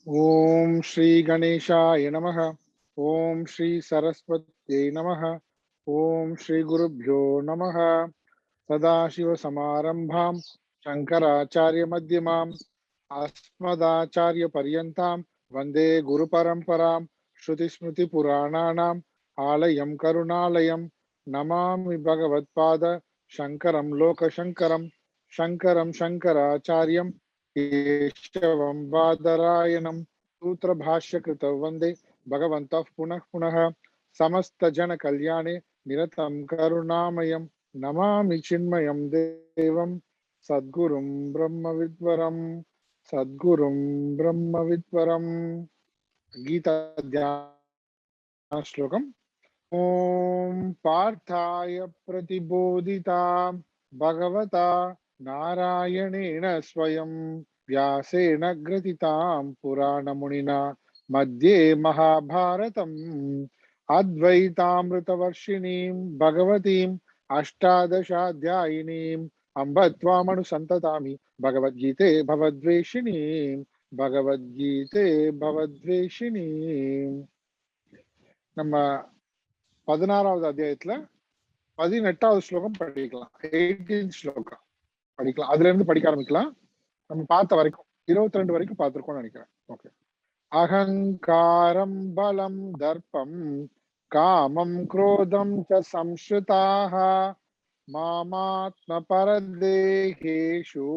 ஓம் ஸ்ரீ கணேசாய நமः. ஓம் ஸ்ரீ சரஸ்வத்யை நமः. ஓம் ஸ்ரீ குருப்யோ நமः. சதாசிவசமாரம்பாம் சங்கராச்சாரிய மத்தியமாம் அஸ்மதாச்சாரிய பர்யந்தாம் வந்தே குரு பரம்பராம். ஸ்ருதி ஸ்மிருதி புராணானாம் ஆலயம் கருணாலயம் நமாமி பகவத்பாத சங்கரம் லோகசங்கரம். சங்கரம் சங்கராச்சாரியம் கேசவம் பாதராயணம் सूत्र भाष्य कृत वंदे भगवंत पुनः पुनः समस्त जन कल्याणे निरतं करुणामयं नमामि चिन्मयं देवं सद्गुरुं ब्रह्मविद्वरं गीता ध्यान श्लोकम ओम पार्थाय प्रतिबोधिता भगवता नारायणेन स्वयं व्यासेन ग्रथितां पुराणमुनिना मध्ये महाभारतम् अद्वैतामृतवर्षिणीं भगवतीम् अष्टादशाध्यायिनीम् अम्ब त्वामनुसन्ततामि भगवद्गीते भवद्वेषिणीम्. நம்ம 16வது அத்தியாயத்துல 18வது ஸ்லோகம் படிக்கலாம். 18th ஸ்லோகம் படிக்கலாம். அதுல இருந்து படிக்க ஆரம்பிக்கலாம். நம்ம பார்த்த வரைக்கும் 22 வரைக்கும் பார்த்திருக்கோம்னு நினைக்கிறேன். ஓகே. அகங்காரம் பலம் தர்ப்பம் காமம் குரோதம் ச சம்ஸ்ருதாः மாமாத்ம பரதேஹேஷு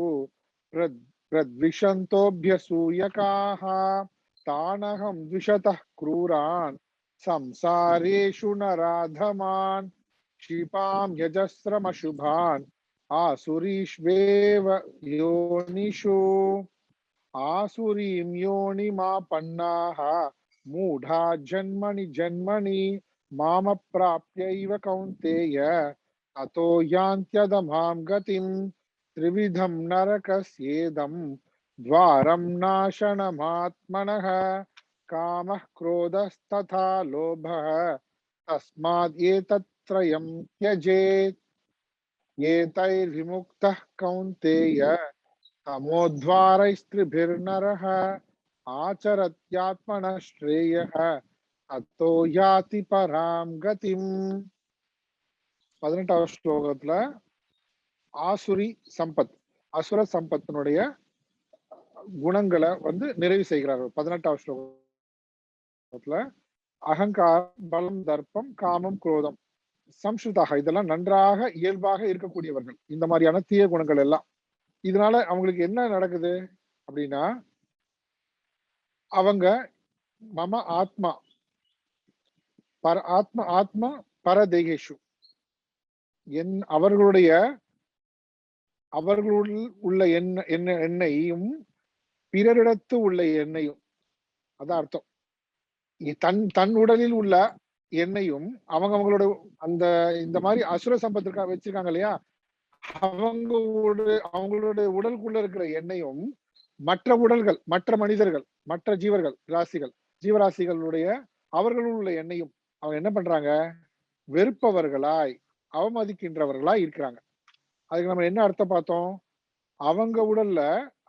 பிரத்விஷந்தோப்யசூயகாः தானகம் த்விஷதः க்ரூரான் संसारेषु नराधमान् क्षिपां यजस्रमशुभान् आसुरीष्वेव योनिषु आसुरीं योनिमापन्नाः मूढा जन्मनि जन्मनि मामप्राप्यैव कौन्तेय ततो यान्त्यधमां गतिं त्रिविधं नरकस्येदं द्वारं नाशनमात्मनः कामः क्रोधस्तथा लोभः तस्माद् एतत्त्रयं त्यजेत् एतैर्विमुक्तः कौन्तेय तमोद्वारैस्त्रिभिर्नरः आचरत्यात्मनः श्रेयः ततो याति परां गतिम्. 18வது ஸ்லோகத்துல ஆசுரி சம்பத் அசுர சம்பத்தினுடைய குணங்களை நிறைவு செய்கிறார்கள். 18வது ஸ்லோகத்துல அகங்காரம் பலம் தர்ப்பம் காமம் குரோதம் சம்ஸ்ருதாக இதெல்லாம் நன்றாக இயல்பாக இருக்கக்கூடியவர்கள். இந்த மாதிரியான தீய குணங்கள் எல்லாம் இதனால அவங்களுக்கு என்ன நடக்குது அப்படின்னா, அவங்க மம ஆத்மா ஆத்மா பரதேகேஷு அவர்களுள் உள்ள எண்ணெயும் பிறரிடத்து உள்ள எண்ணெயும், அதான் அர்த்தம். தன் உடலில் உள்ள எண்ணெயும் அவங்களோட இந்த மாதிரி அசுர சம்பத்திற்காக வச்சிருக்காங்க இல்லையா, அவங்களோட உடலுக்குள்ள இருக்கிற எண்ணெயும் மற்ற உடல்கள், மற்ற மனிதர்கள், மற்ற ஜீவராசிகளுடைய அவர்களுள் உள்ள எண்ணெயும் அவங்க என்ன பண்றாங்க, வெறுப்பவர்களாய் அவமதிக்கின்றவர்களாய் இருக்கிறாங்க. அதுக்கு நம்ம என்ன அர்த்தம் பார்த்தோம், அவங்க உடல்ல,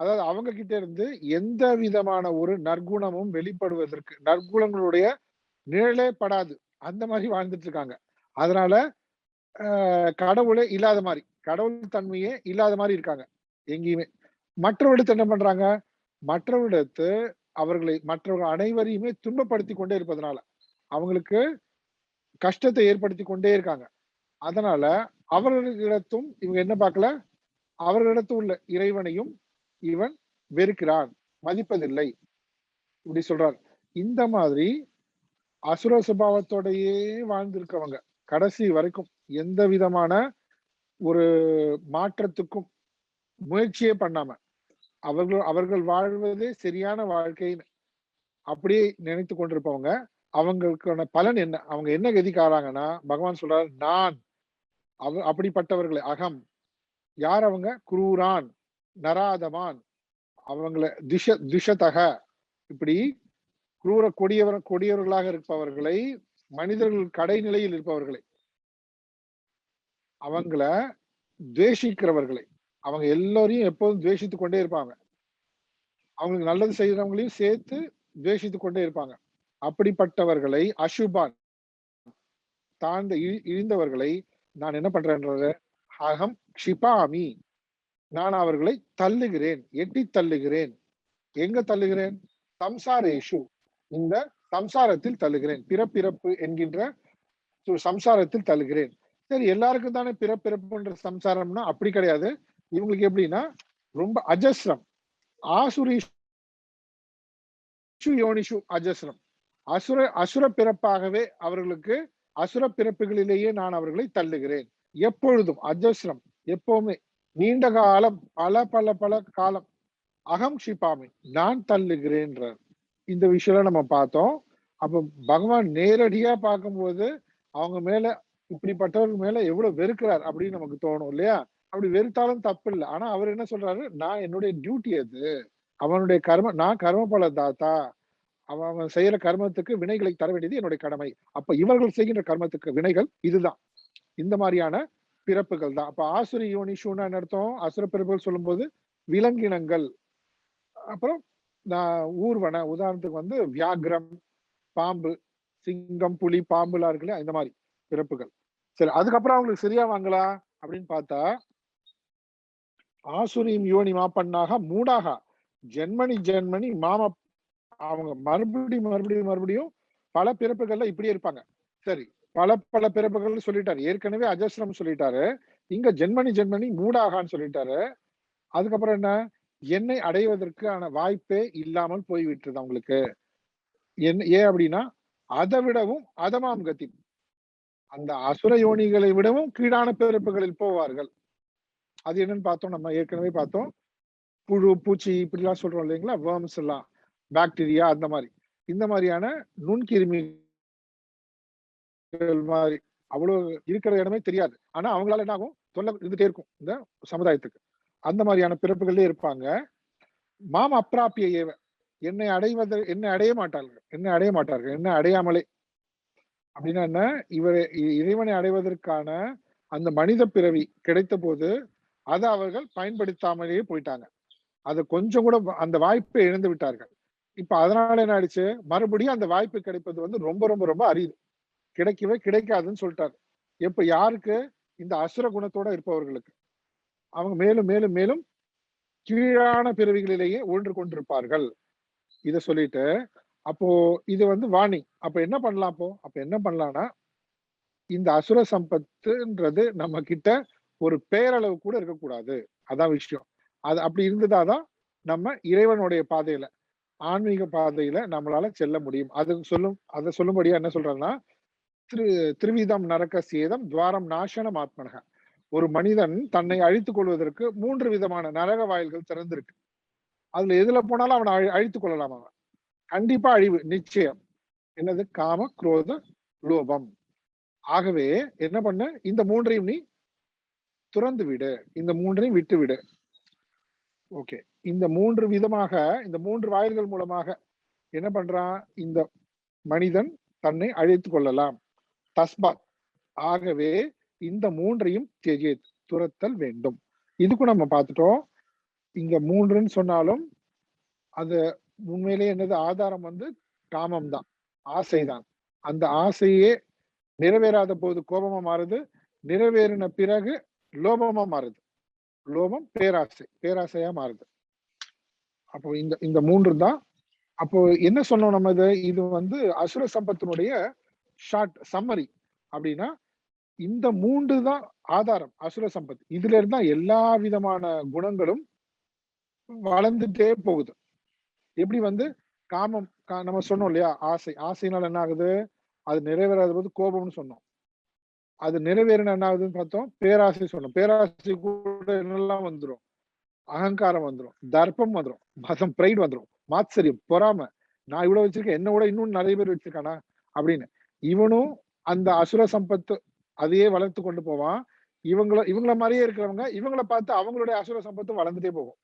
அதாவது அவங்க கிட்ட இருந்து எந்த விதமான ஒரு நற்குணமும் வெளிப்படுவதற்கு, நற்குணங்களுடைய நிழலே படாது, அந்த மாதிரி வாழ்ந்துட்டு இருக்காங்க. அதனால கடவுளே இல்லாத மாதிரி, கடவுள் தன்மையே இல்லாத மாதிரி இருக்காங்க எங்கேயுமே. மற்றவரிடத்து என்ன பண்றாங்க, மற்றவரிடத்து மற்றவர்கள் அனைவரையுமே துன்பப்படுத்தி கொண்டே இருப்பதனால அவங்களுக்கு கஷ்டத்தை ஏற்படுத்தி கொண்டே இருக்காங்க. அதனால அவர்களிடத்தும் இவங்க என்ன பார்க்கல, அவர்களிடத்து உள்ள இறைவனையும் இவன் வெறுக்கிறான், மதிப்பதில்லை, இப்படி சொல்றார். இந்த மாதிரி அசுர சுபாவத்தோடையே வாழ்ந்திருக்கவங்க கடைசி வரைக்கும் எந்த விதமான ஒரு மாற்றத்துக்கும் முயற்சியே பண்ணாம அவர்கள் வாழ்வதே சரியான வாழ்க்கைன்னு அப்படியே நினைத்து கொண்டிருப்பவங்க, அவங்களுக்கான பலன் என்ன, அவங்க என்ன கதிக்காராங்கன்னா, பகவான் சொல்றாரு, நான் அப்படிப்பட்டவர்களை அகம், யார் அவங்க, குரூரான் நராதமான், அவங்கள திஷதக இப்படி கொடியவர்களாக இருப்பவர்களை, மனிதர்கள் கடைநிலையில் இருப்பவர்களை, அவங்கள துவேஷிக்கிறவர்களை, அவங்க எல்லோரையும் எப்போதும் துவேஷித்து கொண்டே இருப்பாங்க. அவங்களுக்கு நல்லது செய்யறவங்களையும் சேர்த்து துவேஷித்து கொண்டே இருப்பாங்க. அப்படிப்பட்டவர்களை அசுபான் தாழ்ந்த இழிந்தவர்களை நான் என்ன பண்றேன்றது, அகம் க்ஷிபாமி, நான் அவர்களை தள்ளுகிறேன், எட்டி தள்ளுகிறேன். எங்க தள்ளுகிறேன்? சம்சாரேஷு, இந்த சம்சாரத்தில் தள்ளுகிறேன். பிறப்பிறப்பு என்கின்ற சம்சாரத்தில் தள்ளுகிறேன். சரி, எல்லாருக்கும் தானே பிறப்பிறப்புன்ற சம்சாரம்னா அப்படி கிடையாது. இவங்களுக்கு எப்படின்னா ரொம்ப அஜஸ்ரம், ஆசுரீஷு யோனிஷு அஜஸ்ரம், அசுர பிறப்பாகவே அவர்களுக்கு அசுர பிறப்புகளிலேயே நான் அவர்களை தள்ளுகிறேன். எப்பொழுதும் அஜஸ்ரம், எப்பவுமே நீண்ட காலம், பல பல பல காலம். அகம் க்ஷிபாமி, நான் தள்ளுகிறேன்றார். இந்த விஷயம் நம்ம பார்த்தோம். அப்ப பகவான் நேரடியா பார்க்கும்போது அவங்க மேல, இப்படிப்பட்டவர்கள் மேல எவ்வளவு வெறுக்கிறார் அப்படின்னு நமக்கு தோணும் இல்லையா? அப்படி வெறுத்தாலும் தப்பு இல்லை. ஆனா அவர் என்ன சொல்றாரு, நான் என்னுடைய டியூட்டி அது, அவனுடைய கர்ம, நான் கர்மபல தாத்தா, அவன் செய்யற கர்மத்துக்கு வினைகளை தர வேண்டியது என்னுடைய கடமை. அப்ப இவர்கள் செய்கின்ற கர்மத்துக்கு வினைகள் இதுதான், இந்த மாதிரியான பிறப்புகள் தான். அப்ப ஆசுரி யோனிஷுன்னு அர்த்தம். அசுர பிறப்புகள் சொல்லும் போது விலங்கினங்கள், அப்புறம் ஊர்வன, உதாரணத்துக்கு வந்து வியாக்ரம், பாம்பு, சிங்கம், புலி, பாம்புலாம் இருக்குல்ல, இந்த மாதிரி பிறப்புகள். சரி, அதுக்கப்புறம் அவங்களுக்கு சரியா வாங்களா அப்படின்னு பார்த்தா, ஆசுரியும் யோனி மாப்பண்ணாக மூடாக ஜென்மனி ஜென்மனி மாம, அவங்க மறுபடியும் பல பிறப்புகள்ல இப்படியே இருப்பாங்க. சரி, பல பல பிறப்புகள் சொல்லிட்டாரு. ஏற்கனவே அஜஸ்ரம் சொல்லிட்டாரு, இங்க ஜென்மனி மூடாகான்னு சொல்லிட்டாரு. அதுக்கப்புறம் என்ன, என்னை அடைவதற்கான வாய்ப்பே இல்லாமல் போய்விட்டது அவங்களுக்கு. ஏன் அப்படின்னா, அதை விடவும் அதமாம் கதி, அந்த அசுர யோனிகளை விடவும் கீழான பிறப்புகளில் போவார்கள். அது என்னன்னு பார்த்தோம், நம்ம ஏற்கனவே பார்த்தோம். புழு, பூச்சி இப்படிலாம் சொல்றோம் இல்லைங்களா, வேர்ம்ஸ் எல்லாம், பாக்டீரியா, அந்த மாதிரி இந்த மாதிரியான நுண்கிருமிகள் மாதிரி அவ்வளவு இருக்கிற இடமே தெரியாது. ஆனா அவங்களால என்ன ஆகும், தொல்லை இருந்துட்டே இருக்கும் இந்த சமுதாயத்துக்கு. அந்த மாதிரியான பிறப்புகளே இருப்பாங்க. மாம் அப்பிராப்பிய ஏவ, என்னை அடைய மாட்டார்கள், என்னை அடையாமலே. அப்படின்னா என்ன, இறைவனை அடைவதற்கான அந்த மனித பிறவி கிடைத்த போது அதை அவர்கள் பயன்படுத்தாமலேயே போயிட்டாங்க. அது கொஞ்சம் கூட அந்த வாய்ப்பை இழந்து விட்டார்கள். இப்ப அதனால என்ன ஆயிடுச்சு, மறுபடியும் அந்த வாய்ப்பு கிடைப்பது வந்து ரொம்ப ரொம்ப ரொம்ப அரிது, கிடைக்காதுன்னு சொல்லிட்டாரு. எப்ப, யாருக்கு, இந்த அசுர குணத்தோட இருப்பவர்களுக்கு. அவங்க மேலும் மேலும் மேலும் கீழான பிறவிகளிலேயே ஒன்று கொண்டிருப்பார்கள். இத சொல்லிட்டு, அப்போ இது வந்து வாணி. அப்ப என்ன பண்ணலாம், அப்ப என்ன பண்ணலாம்னா, இந்த அசுர சம்பத்துன்றது நம்ம கிட்ட ஒரு பேரளவு கூட இருக்கக்கூடாது. அதான் விஷயம். அது அப்படி இருந்ததாதான் நம்ம இறைவனுடைய பாதையில, ஆன்மீக பாதையில நம்மளால செல்ல முடியும். அதை சொல்லும்படியா என்ன சொல்றாங்கன்னா, திருவிதம் நரக சேதம் துவாரம் நாசனம் ஆத்மனக. ஒரு மனிதன் தன்னை அழித்துக் கொள்வதற்கு 3 விதமான நரக வாயில்கள் திறந்திருக்கு. அதுல எதுல போனாலும் அவனை அழித்துக் கொள்ளலாம். அவன் கண்டிப்பா அழிவு நிச்சயம். என்னது, காம, குரோத, லோபம். ஆகவே என்ன பண்ண, இந்த 3ஐயும் நீ துறந்து விடு, இந்த 3ஐயும் விட்டு விடு. ஓகே, இந்த 3 விதமாக, இந்த 3 வாயில்கள் மூலமாக என்ன பண்றான், இந்த மனிதன் தன்னை அழித்துக் கொள்ளலாம். தஸ்மாத், ஆகவே இந்த 3ஐயும் துரத்தல் வேண்டும். இதுக்கும் நம்ம பார்த்துட்டோம். இங்க 3ன்னு சொன்னாலும் அது உண்மையிலேயே என்னது, ஆதாரம் வந்து காமம் தான், ஆசைதான். அந்த ஆசையே நிறைவேறாத போது கோபமா மாறுது, நிறைவேறின பிறகு லோபமா மாறுது. லோபம் பேராசையா மாறுது. அப்போ இந்த 3 தான். அப்போ என்ன சொன்னோம் நம்ம, இது வந்து அசுர சம்பத்தினுடைய ஷார்ட் சம்மரி. அப்படின்னா இந்த 3 தான் ஆதாரம் அசுர சம்பத். இதுல இருந்தா எல்லா விதமான குணங்களும் வளர்ந்துட்டே போகுது. எப்படி வந்து காமம், நம்ம சொன்னோம் இல்லையா, ஆசைனால என்ன ஆகுது, அது நிறைவேறாத போது கோபம்னு சொன்னோம். அது நிறைவேறின என்ன ஆகுதுன்னு பார்த்தோம், பேராசை சொன்னோம். பேராசை கூட என்னெல்லாம் வந்துடும், அகங்காரம் வந்துடும், தர்ப்பம் வந்துடும், மதம், பிரைட் வந்துடும், மாத்சரியம், பொறாம. நான் இவ்வளவு வச்சிருக்கேன், என்ன விட இன்னும் நிறைய பேர் வச்சிருக்கானா அப்படின்னு இவனும் அந்த அசுர சம்பத்து அதையே வளர்த்து கொண்டு போவான். இவங்கள மாதிரியே இருக்கிறவங்க இவங்களை பார்த்து அவங்களுடைய அசுர சம்பத்தும் வளர்ந்துட்டே போகும்.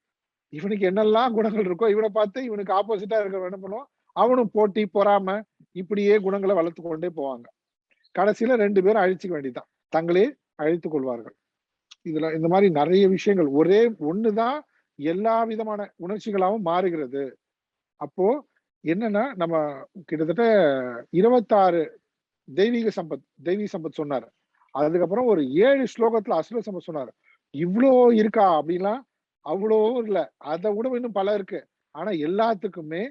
இவனுக்கு என்னெல்லாம் குணங்கள் இருக்கோ இவனை பார்த்து இவனுக்கு ஆப்போசிட்டா இருக்கிறவன் என்ன பண்ணுவான், அவனும் போட்டி, பொறாம, இப்படியே குணங்களை வளர்த்து கொண்டே போவாங்க. கடைசியில 2 பேரும் அழிச்சுக்க வேண்டியதுதான், தங்களே அழித்துக் கொள்வார்கள். இதுல இந்த மாதிரி நிறைய விஷயங்கள் ஒரே ஒண்ணுதான் எல்லா விதமான உணர்ச்சிகளாகவும் மாறுகிறது. அப்போ என்னன்னா நம்ம கிட்டத்தட்ட 26 தெய்வீக சம்பத் சொன்னாரு. அதுக்கப்புறம் ஒரு 7 ஸ்லோகத்துல அசுர சம்பத் சொன்னாரு. இவ்வளோ இருக்கா அப்படின்லாம் அவ்வளோ இல்ல. அதை விட இன்னும் பல இருக்கு. ஆனா எல்லாத்துக்குமே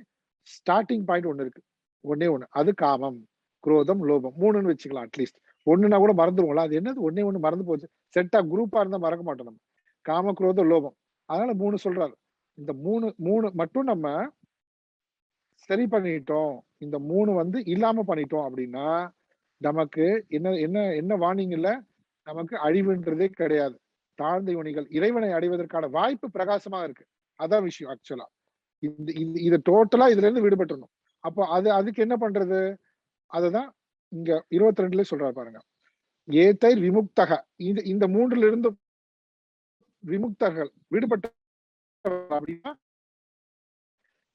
ஸ்டார்டிங் பாயிண்ட் ஒண்ணு இருக்கு. ஒண்ணே ஒண்ணு. அது காமம், குரோதம், லோபம். 3ன்னு வச்சுக்கலாம் அட்லீஸ்ட். ஒண்ணுனா கூட மறந்துருவோம்ல. அது என்னது ஒண்ணே ஒண்ணு மறந்து போச்சு. செட்டா குரூப்பா இருந்தா மறக்க மாட்டோம் நம்ம. காம, குரோதம், லோபம். அதனால 3 சொல்றாரு. இந்த 3 மட்டும் நம்ம சரி பண்ணிட்டோம். இந்த 3 வந்து இல்லாம பண்ணிட்டோம் அப்படின்னா நமக்கு என்ன என்ன என்ன வார்னிங் இல்ல, நமக்கு அழிவுன்றதே கிடையாது. தாழ்ந்த யோனிகள் இறைவனை அடைவதற்கான வாய்ப்பு பிரகாசமா இருக்கு. அதான் விஷயம் ஆக்சுவலா. இத டோட்டலா இதுல இருந்து விடுபட்டுறணும். அப்போ அதுக்கு என்ன பண்றது? அததான் இங்க 22 சொல்றாரு பாருங்க. ஏத்தை விமுக்தக. இந்த 3ல இருந்து விமுக்தர்கள் விடுபட்ட அப்படின்னா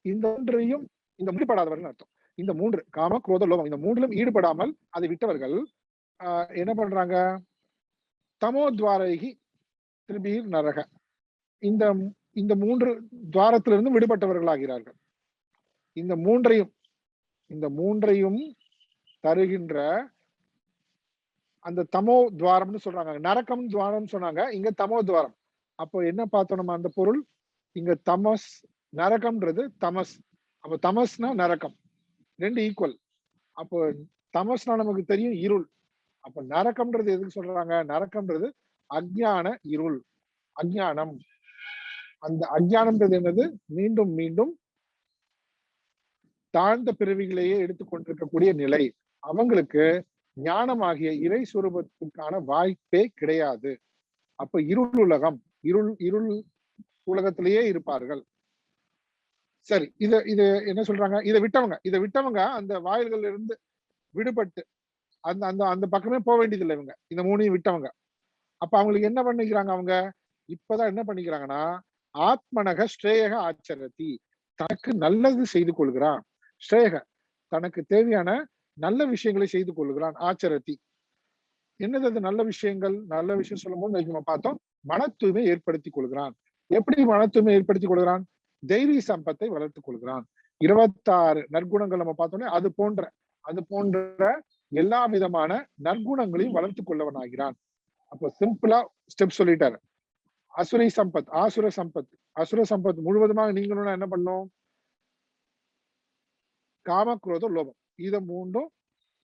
இந்த ஒன்றையும் இந்த ஈடுபடாதவர்கள் அர்த்தம். இந்த 3 காம, குரோத, லோபம் இந்த 3லும் ஈடுபடாமல் அதை விட்டவர்கள் என்ன பண்றாங்க? தமோத்வாரைகி திருபீர் நரக. இந்த இந்த 3 துவாரத்திலிருந்து விடுபட்டவர்களாகிறார்கள். இந்த மூன்றையும் தருகின்ற அந்த தமோ துவாரம்னு சொல்றாங்க. நரகம் துவாரம் சொன்னாங்க. இங்க தமோ துவாரம். அப்போ என்ன பார்த்தோம் நம்ம அந்த பொருள்? இங்க தமஸ், நரகம்ன்றது தமஸ். அப்ப தமஸ்னா நரகம். 2 ஈக்குவல். அப்போ தமஸ்னா நமக்கு தெரியும் இருள். அப்ப நரகம்ன்றது எதுக்கு சொல்றாங்க? நரகம்ன்றது அஞ்ஞான இருள், அஞ்ஞானம். அந்த அஞ்ஞானம்ன்றது என்னது? மீண்டும் மீண்டும் தாழ்ந்த பிறவிகளையே எடுத்துக்கொண்டிருக்கக்கூடிய நிலை. அவங்களுக்கு ஞானமாகிய இறை சுரூபத்துக்கான வாய்ப்பே கிடையாது. அப்ப இருள் உலகம், இருள் உலகத்திலேயே இருப்பார்கள். சரி, இது என்ன சொல்றாங்க? இதை விட்டவங்க அந்த வாயில்கள் இருந்து விடுபட்டு அந்த அந்த அந்த பக்கமே போக வேண்டியதில்லை. இவங்க இந்த 3ஐயும் விட்டவங்க. அப்ப அவங்களுக்கு என்ன பண்ணிக்கிறாங்க? அவங்க இப்பதான் என்ன பண்ணிக்கிறாங்கன்னா, ஆத்மனக ஸ்ரேயக ஆச்சரதி, தனக்கு நல்லது செய்து கொள்கிறான். ஸ்ரேயக தனக்கு தேவையான நல்ல விஷயங்களை செய்து கொள்கிறான். ஆச்சரதி என்னது? அது நல்ல விஷயங்கள். நல்ல விஷயம் சொல்லும் போது நம்ம பார்த்தோம், மன தூய்மை ஏற்படுத்திக் கொள்கிறான். எப்படி மன தூய்மை ஏற்படுத்திக் கொள்கிறான்? தெய்வீக சம்பத்தை வளர்த்துக் கொள்கிறான். 26 நற்குணங்கள் நம்ம பார்த்தோம்னா அது போன்ற எல்லா விதமான நற்குணங்களையும் வளர்த்துக் கொள்ளவனாகிறான். அப்போ சிம்பிளா ஸ்டெப் சொல்லிட்டாரு. ஆசுர சம்பத் முழுவதுமாக நீங்களும் என்ன பண்ணும்? காம, குரோதம், லோபம்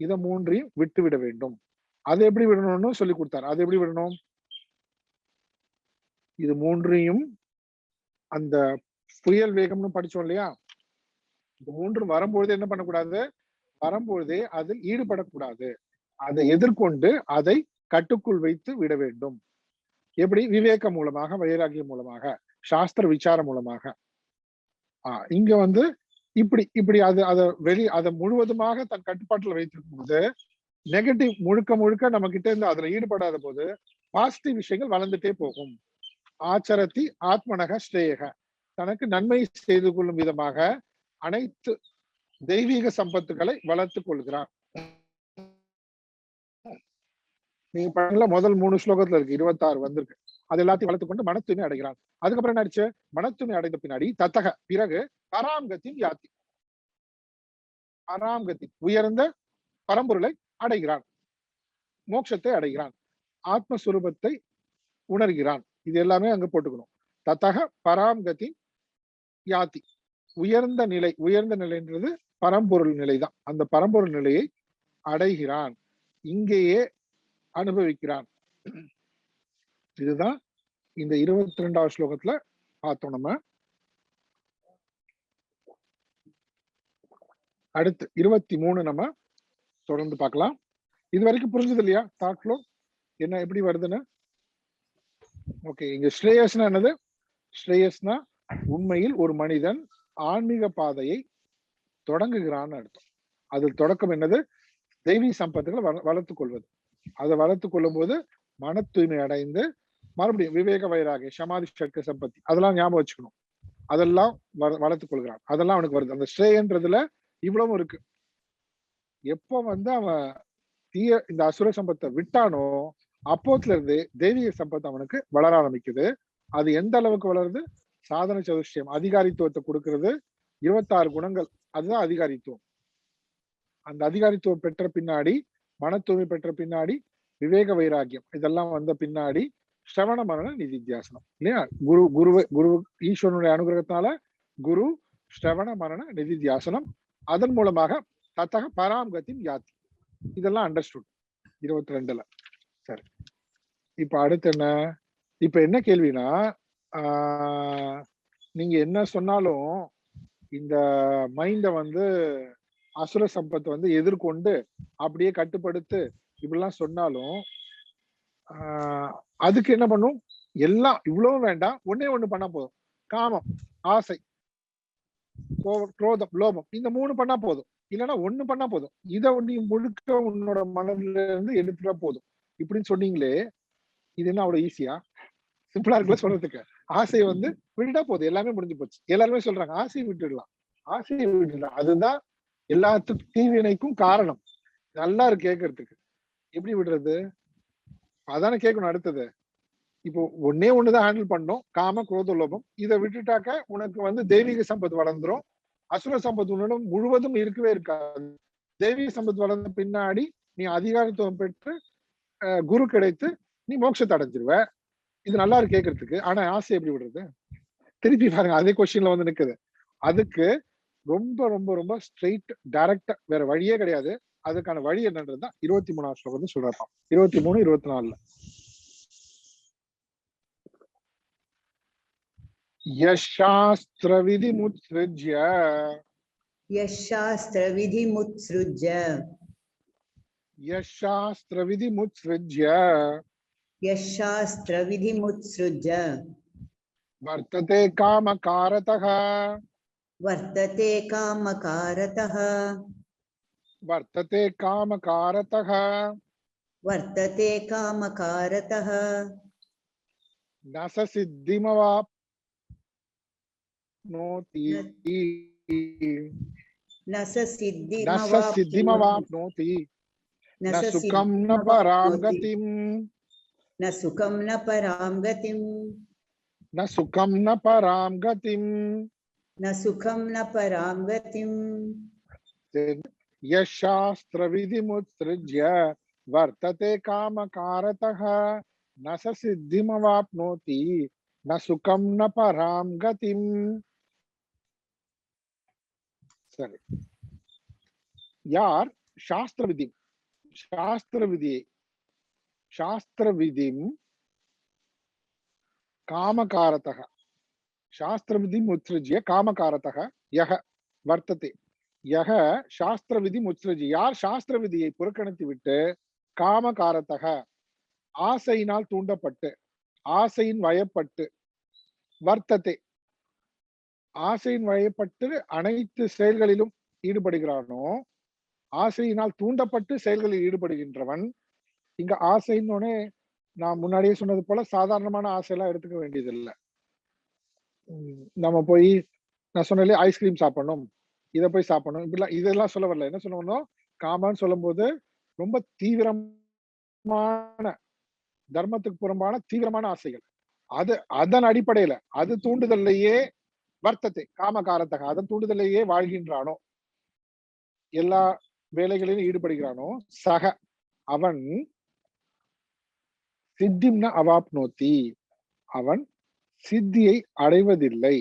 இத மூன்றையும் விட்டுவிட வேண்டும். அது எப்படி விடணும்னு சொல்லி கொடுத்தாரு. அது எப்படி விடணும்? இது 3ஐயும் அந்த புயல் வேகம்னு படிச்சோம் இல்லையா? இது 3 வரும்பொழுது என்ன பண்ணக்கூடாது? வரும்பொழுதே அதில் ஈடுபடக்கூடாது. அதை எதிர்கொண்டு அதை கட்டுக்குள் வைத்து விட வேண்டும். எப்படி? விவேகம் மூலமாக, வைராகியம் மூலமாக, சாஸ்திர விசாரம் மூலமாக. இங்க வந்து இப்படி அதை முழுவதுமாக தன் கட்டுப்பாட்டுல வைத்திருக்கும் போது நெகட்டிவ் முழுக்க நம்ம கிட்ட இருந்து அதுல ஈடுபடாத போது பாசிட்டிவ் விஷயங்கள் வளர்ந்துட்டே போகும். ஆச்சரத்தி ஆத்மனக ஸ்ரேயக, தனக்கு நன்மை செய்து கொள்ளும் விதமாக அனைத்து தெய்வீக சம்பத்துக்களை வளர்த்துக் கொள்கிறான். நீங்க பண்ணல முதல் 3 ஸ்லோகத்துல இருக்கு, 26 வந்திருக்கு. அது எல்லாத்தையும் வளர்த்துக் கொண்டு மன தூய்மை அடைகிறான். அதுக்கப்புறம் என்ன ஆயிடுச்சு? மன தூய்மை அடைந்த பின்னாடி தத்தக பிறகு பராம்கதி யாத்தி, பராம்கதி உயர்ந்த பரம்பொருளை அடைகிறான், மோட்சத்தை அடைகிறான், ஆத்மஸ்வரூபத்தை உணர்கிறான். இது எல்லாமே அங்க போட்டுக்கணும். தத்தக பராம்கதி யாத்தி, உயர்ந்த நிலைன்றது பரம்பொருள் நிலைதான். அந்த பரம்பொருள் நிலையை அடைகிறான், இங்கேயே அனுபவிக்கிறான். இதுதான் இந்த 22வது ஸ்லோகத்துல பார்த்தோம் நம்ம. அடுத்து 23 நம்ம தொடர்ந்து பார்க்கலாம். இது வரைக்கும் புரிஞ்சது இல்லையா? தாட்லோ என்ன எப்படி வருதுன்னு? ஓகே, இங்க ஸ்ரேயஸ்னா என்னது? ஸ்ரேயஸ்னா உண்மையில் ஒரு மனிதன் ஆன்மீக பாதையை தொடங்குகிறான்னு அர்த்தம். அதில் தொடக்கம் என்னது? தெய்வீக சம்பத்துகளை வளர்த்துக் கொள்வது. அதை வளர்த்துக் கொள்ளும் போது மன தூய்மை அடைந்து மறுபடியும் விவேக வைராகிய சமாதி சட்க சம்பத்தி அதெல்லாம் ஞாபகம் வச்சுக்கணும். அதெல்லாம் வளர்த்துக் கொள்கிறான். அதெல்லாம் அவனுக்கு வருது. அந்த ஸ்ரேயன்றதுல இவ்வளவும் இருக்கு. எப்ப வந்து அவன் இந்த அசுர சம்பத்தை விட்டானோ அப்போத்துல இருந்து தெய்வீக சம்பத் அவனுக்கு வளர ஆரம்பிக்குது. அது எந்த அளவுக்கு வளருது? சாதன சதுஷ்டயம் அதிகாரித்துவத்தை கொடுக்கிறது. 26 குணங்கள், அதுதான் அதிகாரித்துவம். அந்த அதிகாரித்துவம் பெற்ற பின்னாடி, மன தூய்மை பெற்ற பின்னாடி, விவேக வைராக்கியம் இதெல்லாம் வந்த பின்னாடி ஸ்ரவண மரண நிதித்தியாசனம் இல்லையா? குரு ஈஸ்வரனுடைய அனுகிரகத்தினால குரு ஸ்ரவண மரண நிதித்தியாசனம், அதன் மூலமாக தத்தக பராம்கத்தின் யாத்தி, இதெல்லாம் அண்டர்ஸ்டுட் 22ல. சரி, இப்ப அடுத்து என்ன? இப்ப என்ன கேள்வினா, நீங்க என்ன சொன்னாலும் இந்த மைண்ட வந்து அசுர சம்பத்தை வந்து எதிர்கொண்டு அப்படியே கட்டுப்படுத்து இப்படிலாம் சொன்னாலும் அதுக்கு என்ன பண்ணும்? எல்லாம் இவ்வளவும் வேண்டாம், ஒன்னே ஒண்ணு பண்ணா போதும். காமம், ஆசை, குரோதம், லோபம், இந்த 3 பண்ணா போதும். இல்லைன்னா 1 பண்ணா போதும். இதை நீ முழுக்க உன்னோட மனதில இருந்து எடுத்துட்டா போதும். இப்படின்னு சொன்னீங்களே, இது என்ன அவ்வளவு ஈஸியா? சிம்பிளா இருக்குல்ல சொல்றதுக்கு. ஆசையை வந்து விட்டுட்டா போதும், எல்லாமே முடிஞ்சு போச்சு. எல்லாருமே சொல்றாங்க ஆசையை விட்டுடலாம், ஆசையை விட்டுடலாம். அதுதான் எல்லாத்துக்கும் தீவினைக்கும் காரணம். நல்லா இருக்கு கேட்கறதுக்கு. எப்படி விடுறது? அதானே கேட்கணும் அடுத்தது. இப்போ ஒன்னே ஒண்ணுதான் ஹேண்டில் பண்ணும், காம குரோத லோபம். இதை விட்டுட்டாக்க உனக்கு வந்து தெய்வீக சம்பத் வளர்ந்துரும். அசுர சம்பத் உன்னிடம் முழுவதும் இருக்கவே இருக்காது. தெய்வீக சம்பத் வளர்ந்த பின்னாடி நீ அதிகாரத்துவம் பெற்று குரு கிடைத்து நீ மோட்சத்தை அடைஞ்சிருவ. இது நல்லா இருக்கு கேட்கறதுக்கு. ஆனா ஆசை எப்படி விடுறது? திருப்பி பாருங்க, அதே கொஸ்டின்ல வந்து நிக்குது. அதுக்கு ரொம்ப ரொம்ப ரொம்ப ஸ்ட்ரெயிட் டைரக்டா வேற வழியே கிடையாது. அதுக்கான வழி என்னன்றதுதான் 23ஆம் ஸ்லோகம் சொல்றாங்க. 23, 24. யசாஸ்திரவிதிமுத்ஸ்ருஜ்ய யசாஸ்திரவிதிமுத்ஸ்ருஜ்ய யசாஸ்திரவிதிமுத்ஸ்ருஜ்ய யசாஸ்திரவிதிமுத்ஸ்ருஜ்ய வர்த்ததே காமகாரதः வர்த்ததே காமகாரதः வர்த்ததே காமகாரதः வர்த்ததே காமகாரதः ந ச சித்திமவாப்னோதி ந ச சித்திமவாப்னோதி ந சுகம் ந பராம் கதிம் ந சுகம் ந பராம் கதிம் ந சுகம் ந பராம் கதிம் ந சுகம் ந பராம் கதிம் யசாஸ்திரவிதிமுத்ஸ்ருஜ்ய வர்த்ததே காமகாரதः ந ச சித்திமவாப்னோதி ந சுகம் ந பராம் கதிம். சரி, யார் சாஸ்திர விதி சாஸ்திர விதிம் காமகாரதः சாஸ்திர விதிம் உத்ஸ்ருஜ்ய காமகாரதः யஹ வர்த்ததே யஹ சாஸ்திர விதிம் உத்ஸ்ருஜ்ய, யார் சாஸ்திர விதியை புறக்கணித்து விட்டு காமகாரதः ஆசையினால் தூண்டப்பட்டு ஆசையின் வயப்பட்டு வர்த்ததே ஆசையின் வயப்பட்டு அனைத்து செயல்களிலும் ஈடுபடுகிறானோ, ஆசையினால் தூண்டப்பட்டு செயல்களில் ஈடுபடுகின்றவன். இங்க ஆசைன்னு நான் முன்னாடியே சொன்னது போல சாதாரணமான ஆசையெல்லாம் எடுத்துக்க வேண்டியது இல்லை. நம்ம போய் நான் சொன்னாலே ஐஸ்கிரீம் சாப்பிடணும், இதை போய் சாப்பிடணும், இப்படிலாம் இதெல்லாம் சொல்ல வரல. என்ன சொல்ல வந்தோம்? காமன்னு சொல்லும் போது ரொம்ப தீவிரமான தர்மத்துக்கு புறம்பான தீவிரமான ஆசைகள், அது அதன் அடிப்படையில அது தூண்டுதல்லையே வர்த்தத்தை காமகாரத்தக அதன் தூண்டுதலையே வாழ்கின்றானோ, எல்லா வேலைகளிலும் ஈடுபடுகிறானோ, சக அவன் சித்திம்ன அவாப்னோதி அவன் சித்தியை அடைவதில்லை.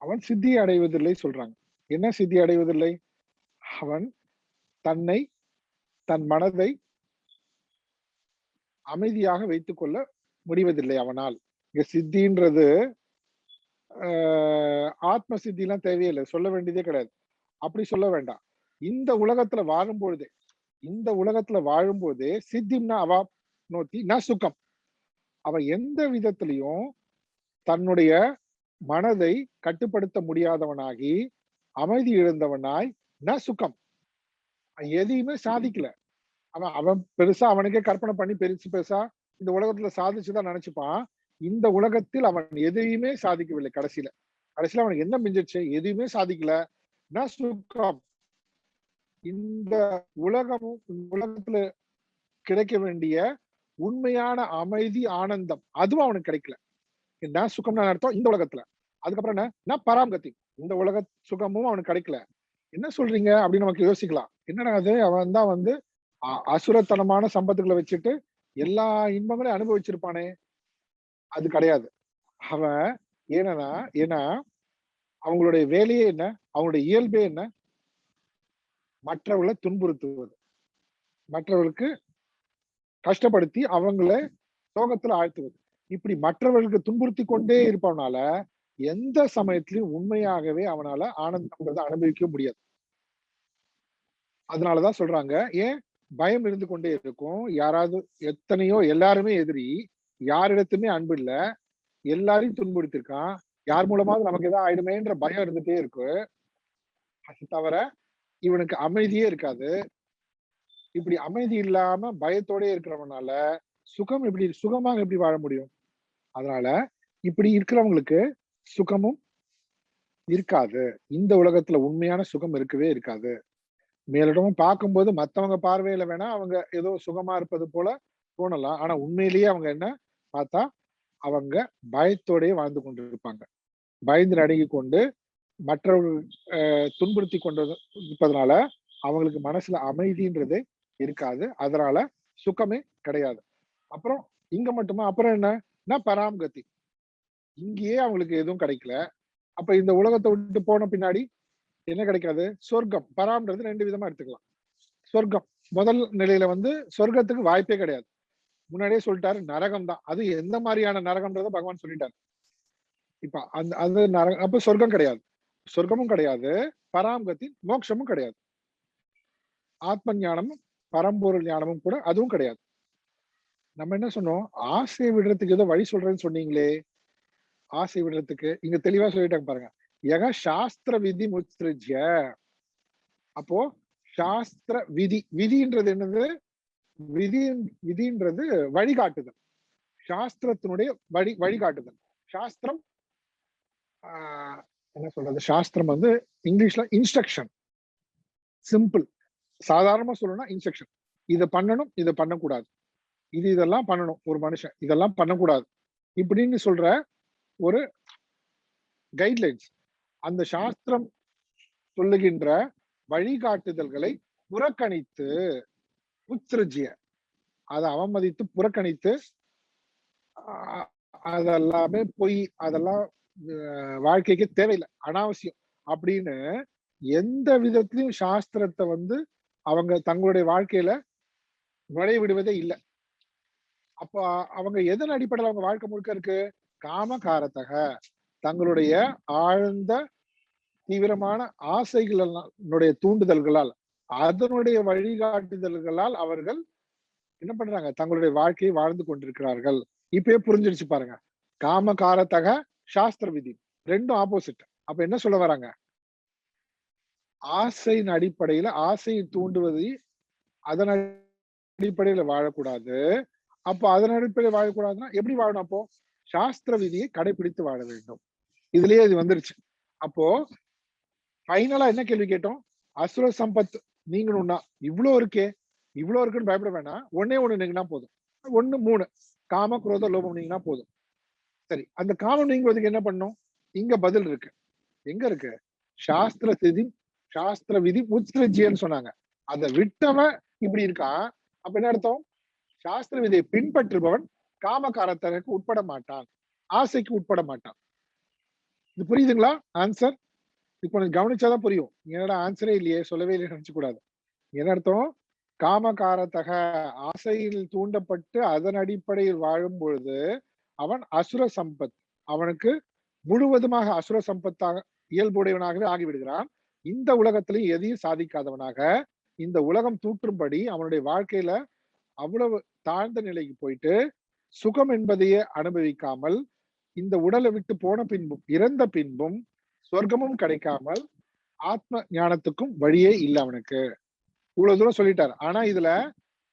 அவன் சித்தியை அடைவதில்லை சொல்றாங்க. என்ன சித்தி அடைவதில்லை? அவன் தன்னை தன் மனதை அமைதியாக வைத்துக் கொள்ள முடிவதில்லை அவனால். இங்க சித்தின்றது ஆத்ம சித்தி எல்லாம் தேவையில்லை, சொல்ல வேண்டியதே கிடையாது. அப்படி சொல்ல வேண்டாம். இந்த உலகத்துல வாழும்போதே சித்திம்னா அவா நோத்தி ந சுகம், அவன் எந்த விதத்திலையும் தன்னுடைய மனதை கட்டுப்படுத்த முடியாதவனாகி அமைதி இழந்தவனாய் ந சுகம், எதையுமே சாதிக்கல. அவன் பெருசா அவனுக்கே கற்பனை பண்ணி பெருசா இந்த உலகத்துல சாதிச்சுதான் நினைச்சுப்பான். இந்த உலகத்தில் அவன் எதையுமே சாதிக்கவில்லை. கடைசியில அவனுக்கு என்ன மிஞ்சிச்சு? எதையுமே சாதிக்கல. ந சுகம், இந்த உலகத்துல கிடைக்க வேண்டிய உண்மையான அமைதி ஆனந்தம் அதுவும் அவனுக்கு கிடைக்கல. என்ன சுகம்னா அர்த்தம் இந்த உலகத்துல. அதுக்கப்புறம் என்ன பராம்கதி, இந்த உலக சுகமும் அவனுக்கு கிடைக்கல. என்ன சொல்றீங்க அப்படின்னு நமக்கு யோசிக்கலாம். என்னடா அது, அவன் தான் வந்து அசுரத்தனமான சம்பத்துக்களை வச்சுட்டு எல்லா இன்பங்களையும் அனுபவிச்சிருப்பானே. அது கிடையாது. அவன் ஏன்னா ஏன்னா அவங்களுடைய வேலையே என்ன, அவங்களுடைய இயல்பே என்ன, மற்றவர்களை துன்புறுத்துவது, மற்றவர்களுக்கு கஷ்டப்படுத்தி அவங்கள சோகத்துல ஆழ்த்துவது. இப்படி மற்றவர்களுக்கு துன்புறுத்தி கொண்டே இருப்பவனால எந்த சமயத்திலும் உண்மையாகவே அவனால ஆனந்தம்ன்றதை அனுபவிக்க முடியாது. அதனாலதான் சொல்றாங்க, ஏன் பயம் இருந்து கொண்டே இருக்கும். யாராவது எத்தனையோ எல்லாருமே எதிரி, யாரிடத்துமே அன்பு இல்ல, எல்லாரையும் துன்புறுத்திருக்கான், யார் மூலமாவது நமக்கு ஏதாவது ஆயிடுமேன்ற பயம் இருந்துட்டே இருக்கு. அது தவிர இவனுக்கு அமைதியே இருக்காது. இப்படி அமைதி இல்லாம பயத்தோடே இருக்கிறவனால சுகமாக எப்படி வாழ முடியும்? அதனால இப்படி இருக்கிறவங்களுக்கு சுகமும் இருக்காது. இந்த உலகத்துல உண்மையான சுகம் இருக்கவே இருக்காது. மேலிடமும் பார்க்கும்போது மத்தவங்க பார்வையில வேணா அவங்க ஏதோ சுகமா இருப்பது போல தோணலாம். ஆனா உண்மையிலேயே அவங்க என்ன பார்த்தா அவங்க பயத்தோடயே வாழ்ந்து கொண்டிருப்பாங்க. பயந்து நடுங்கி கொண்டு மற்றவர்கள் துன்புறுத்தி கொண்டு இருப்பதனால அவங்களுக்கு மனசுல அமைதின்றது இருக்காது. அதனால சுகமே கிடையாது. அப்புறம் இங்க மட்டுமா, அப்புறம் என்ன பராம்கதி, இங்கேயே அவங்களுக்கு எதுவும் கிடைக்கல. அப்ப இந்த உலகத்தை விட்டு போன பின்னாடி என்ன கிடைக்காது? சொர்க்கம். பராம்ன்றது 2 விதமா எடுத்துக்கலாம். சொர்க்கம் முதல் நிலையில வந்து சொர்க்கத்துக்கு வாய்ப்பே கிடையாது. முன்னாடியே சொல்லிட்டாரு, நரகம் தான். அது எந்த மாதிரியான நரகம்ன்றத பகவான் சொல்லிட்டாரு. இப்ப அது நரகம், அப்ப சொர்க்கம் கிடையாது. சொர்க்கமும் கிடையாது, பராம்கதி மோட்சமும் கிடையாது. ஆத்ம ஞானமும் பரம்பொருள் ஞானமும் கூட அதுவும் கிடையாது. நம்ம என்ன சொன்னோம்? ஆசையை விடுறதுக்கு ஏதோ வழி சொல்றேன்னு சொன்னீங்களே. ஆசை விடுறதுக்கு இங்க தெளிவா சொல்லிட்டாங்க பாருங்க. யக சாஸ்திர விதி முத்ஸ்ருஜ்ய. அப்போ சாஸ்திர விதி, விதின்றது என்னது? விதி விதின்றது வழிகாட்டுதல். சாஸ்திரத்தினுடைய வழிகாட்டுதல். சாஸ்திரம் என்ன சொல்றது? சாஸ்திரம் வந்து இங்கிலீஷ்ல இன்ஸ்ட்ரக்ஷன். சிம்பிள். சாதாரணமா சொல்லணும்னா இன்ஸ்ட்ரக்ஷன். இதை பண்ணணும், இதை பண்ணக்கூடாது, இதெல்லாம் பண்ணணும் ஒரு மனுஷன், இதெல்லாம் பண்ணக்கூடாது இப்படின்னு சொல்ற ஒரு கைட்லைன்ஸ். அந்த சாஸ்திரம் சொல்லுகின்ற வழிகாட்டுதல்களை புறக்கணித்து உத்ஸ்ருஜ்ய, அதை அவமதித்து புறக்கணித்து அதெல்லாமே பொய், அதெல்லாம் வாழ்க்கைக்கு தேவையில்லை, அனாவசியம் அப்படின்னு எந்த விதத்திலையும் சாஸ்திரத்தை வந்து அவங்க தங்களுடைய வாழ்க்கையில நுழைய விடுவதே இல்லை. அப்ப அவங்க எதன் அடிப்படையில் அவங்க வாழ்க்கை முழுக்க இருக்கு? காமகாரத்தக, தங்களுடைய ஆழ்ந்த தீவிரமான ஆசைகளுடைய தூண்டுதல்களால், அதனுடைய வழிகாட்டுதல்களால் அவர்கள் என்ன பண்றாங்க? தங்களுடைய வாழ்க்கையை வாழ்ந்து கொண்டிருக்கிறார்கள். இப்பயே புரிஞ்சிருச்சு பாருங்க. காமகாரத்தக, சாஸ்திர விதி ரெண்டும் ஆப்போசிட். அப்ப என்ன சொல்ல வராங்க? ஆசையின் அடிப்படையில ஆசையை தூண்டுவது, அதன் அடிப்படையில வாழக்கூடாது. அப்போ அதன் அடிப்படையில் வாழக்கூடாதுன்னா எப்படி வாழணும்? அப்போ சாஸ்திர விதியை கடைபிடித்து வாழ வேண்டும். இதுலயே இது வந்துருச்சு. அப்போ ஃபைனலா என்ன கேள்வி கேட்டோம்? அசுர சம்பத் நீங்கணும்னா இவ்வளவு இருக்கே, இவ்வளவு இருக்குன்னு பயப்பட வேணாம். ஒண்ணே ஒண்ணு நீங்கன்னா போதும். 1 3 காம குரோத லோபம் நீங்கன்னா போதும். சரி, அந்த காமம் நீங்குவதுக்கு என்ன பண்ணும்? இங்க பதில் இருக்கு. எங்க இருக்கு? சாஸ்திர விதி உத்ஸ்ருஜ்யன்னு சொன்னாங்க. அதை விட்டவன் இப்படி இருக்கான். அப்ப என்ன அர்த்தம்? சாஸ்திர விதியை பின்பற்றுபவன் காமகாரத்தனுக்கு உட்பட மாட்டான், ஆசைக்கு உட்பட மாட்டான். இது புரியுதுங்களா? ஆன்சர் இப்போ எனக்கு கவனிச்சாதான் புரியும். என்னடா ஆன்சரே இல்லையே, சொல்லவே இல்லையே நினைச்சு கூடாது. என்ன அர்த்தம்? காமகாரத்தக, ஆசையில் தூண்டப்பட்டு அதன் அடிப்படையில் வாழும் பொழுது அவன் அசுர சம்பத், அவனுக்கு முழுவதுமாக அசுர சம்பத்தாக இயல்புடையவனாகவே ஆகிவிடுகிறான். இந்த உலகத்திலையும் எதையும் சாதிக்காதவனாக, இந்த உலகம் தூற்றும்படி அவனுடைய வாழ்க்கையில அவ்வளவு தாழ்ந்த நிலைக்கு போயிட்டு சுகம் என்பதையே அனுபவிக்காமல், இந்த உடலை விட்டு போன பின்பும் இறந்த பின்பும் சொர்க்கமும் கிடைக்காமல் ஆத்ம ஞானத்துக்கும் வழியே இல்லை அவனுக்கு. இவ்வளவு தூரம் சொல்லிட்டாரு. ஆனா இதுல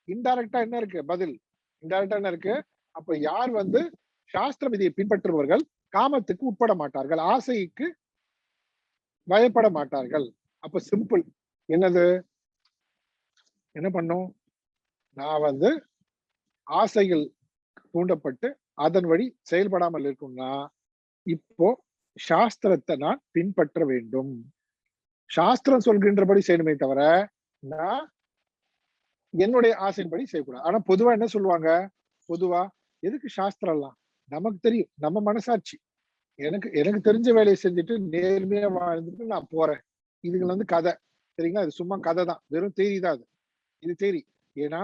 இன்டைரக்டா என்ன இருக்கு? பதில் இன்டைரக்டா என்ன இருக்கு? அப்ப யார் வந்து சாஸ்திர விதியை பின்பற்றுபவர்கள் காமத்துக்கு உட்பட மாட்டார்கள், ஆசைக்கு பயப்பட மாட்டார்கள். அப்ப சிம்பிள். என்னது? என்ன பண்ணும்? நான் வந்து ஆசைகள் தூண்டப்பட்டு அதன் வழி செயல்படாமல் இருக்கணும்னா இப்போ சாஸ்திரத்தை நான் பின்பற்ற வேண்டும். சாஸ்திரம் சொல்கின்றபடி செய்யணுமே தவிர நான் என்னுடைய ஆசையின்படி செய்யக்கூடாது. ஆனா பொதுவா என்ன சொல்லுவாங்க, பொதுவா எதுக்கு சாஸ்திரம் எல்லாம், நமக்கு தெரியும், நம்ம மனசாட்சி, எனக்கு எனக்கு தெரிஞ்ச வேலையை செஞ்சுட்டு நேர்மையா வாழ்ந்துட்டு நான் போறேன். இதுல வந்து கதை, சரிங்களா? இது சும்மா கதை தான், வெறும் தேரி தான் அது. இது தேரி. ஏன்னா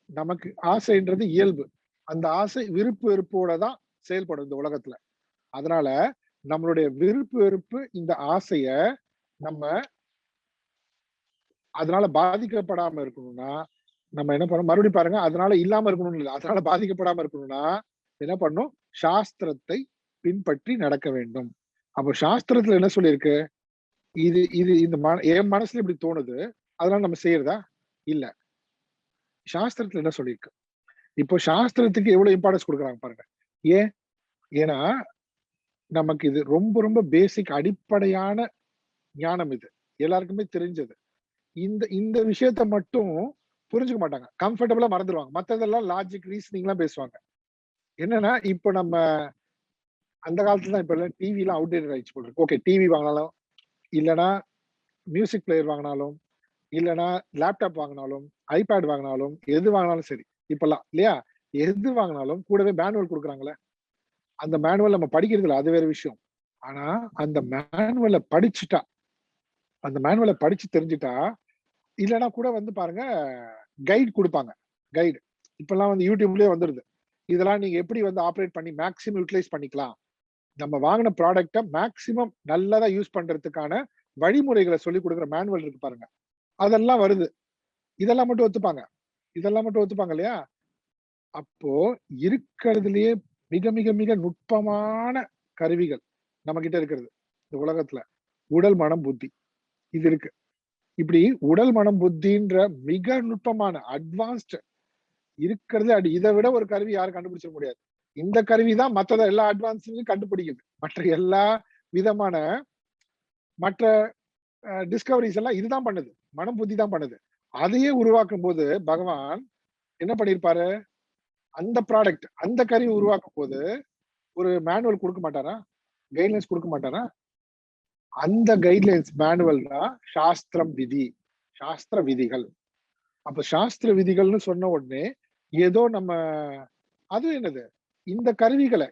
நமக்கு ஆசைன்றது இயல்பு. அந்த ஆசை விருப்பு வெறுப்போட தான் செயல்படும் இந்த உலகத்துல. அதனால நம்மளுடைய விருப்பு வெறுப்பு இந்த ஆசைய நம்ம அதனால பாதிக்கப்படாம இருக்கணும்னா நம்ம என்ன பண்ணணும், மறுபடியும் பாருங்க, அதனால இல்லாம இருக்கணும்னு இல்லை, அதனால பாதிக்கப்படாம இருக்கணும்னா என்ன பண்ணணும், சாஸ்திரத்தை பின்பற்றி நடக்க வேண்டும். அப்போ சாஸ்திரத்துல என்ன சொல்லியிருக்கு, இது இது இந்த என் மனசுல இப்படி தோணுது, அதனால நம்ம செய்யறதா இல்ல. சாஸ்திரத்துல என்ன சொல்லியிருக்கு, இப்போ சாஸ்திரத்துக்கு எவ்வளவு இம்பார்ட்டன்ஸ் கொடுக்குறாங்க பாருங்க. ஏன், ஏன்னா நமக்கு இது ரொம்ப ரொம்ப பேசிக் அடிப்படையான ஞானம். இது எல்லாருக்குமே தெரிஞ்சது. இந்த இந்த விஷயத்த மட்டும் புரிஞ்சுக்க மாட்டாங்க, கம்ஃபர்டபுளா மறந்துடுவாங்க. மத்ததெல்லாம் லாஜிக் ரீசனிங் எல்லாம் பேசுவாங்க. என்னன்னா இப்போ நம்ம அந்த காலத்துல தான், இப்ப எல்லாம் டிவி எல்லாம் அவுடேட்டட் ஆயிடுச்சு போல இருக்கு. ஓகே, டிவி வாங்கினாலும், இல்லைன்னா மியூசிக் பிளேயர் வாங்கினாலும், இல்லைன்னா லேப்டாப் வாங்கினாலும், ஐபேட் வாங்கினாலும், எது வாங்கினாலும் சரி இப்பெல்லாம் இல்லையா, எது வாங்கினாலும் கூடவே மேனுவல் கொடுக்குறாங்களே. அந்த மேனுவல் நம்ம படிக்கிறது இல்லை, அது வேற விஷயம். ஆனா அந்த மேனுவலை படிச்சுட்டா, அந்த மேனுவலை படிச்சு தெரிஞ்சுட்டா, இல்லைன்னா கூட வந்து பாருங்க கைடு கொடுப்பாங்க. கைடு இப்பெல்லாம் வந்து யூடியூப்லயே வந்துருது. இதெல்லாம் நீங்க எப்படி வந்து ஆப்ரேட் பண்ணி மேக்ஸிமம் யூட்டிலைஸ் பண்ணிக்கலாம், நம்ம வாங்கின ப்ராடக்ட்டை மேக்ஸிமம் நல்லதா யூஸ் பண்றதுக்கான வழிமுறைகளை சொல்லி கொடுக்குற மேனுவல் இருக்கு பாருங்க, அதெல்லாம் வருது. இதெல்லாம் மட்டும் ஒத்துப்பாங்க, இதெல்லாம் மட்டும் ஒத்துப்பாங்க இல்லையா? அப்போ இருக்கிறதுலயே மிக மிக மிக நுட்பமான கருவிகள் நம்ம கிட்ட இருக்கிறது இந்த உலகத்துல உடல் மனம் புத்தி, இது இருக்கு. இப்படி உடல் மனம் புத்தின்ற மிக நுட்பமான அட்வான்ஸ்ட் இருக்கிறது, இதை விட ஒரு கருவி யாரும் கண்டுபிடிச்சிட முடியாது. இந்த கருவி தான் மற்ற எல்லா அட்வான்ஸையும் கண்டுபிடிக்குது. மற்ற எல்லா விதமான மற்ற டிஸ்கவரிஸ் எல்லாம் இதுதான் பண்ணுது, மனம் புத்தி தான் பண்ணுது. அதையே உருவாக்கும் போது பகவான் என்ன பண்ணிருப்பாரு, அந்த ப்ராடக்ட் அந்த கருவி உருவாக்கும் போது ஒரு மேனுவல் கொடுக்க மாட்டாரா, கைட்லைன்ஸ் கொடுக்க மாட்டாரா? அந்த கைட்லைன்ஸ் மேனுவல் தான் சாஸ்திரம் விதி, சாஸ்திர விதிகள். அப்ப சாஸ்திர விதிகள்னு சொன்ன உடனே ஏதோ நம்ம, அது என்னது, இந்த கருவிகளை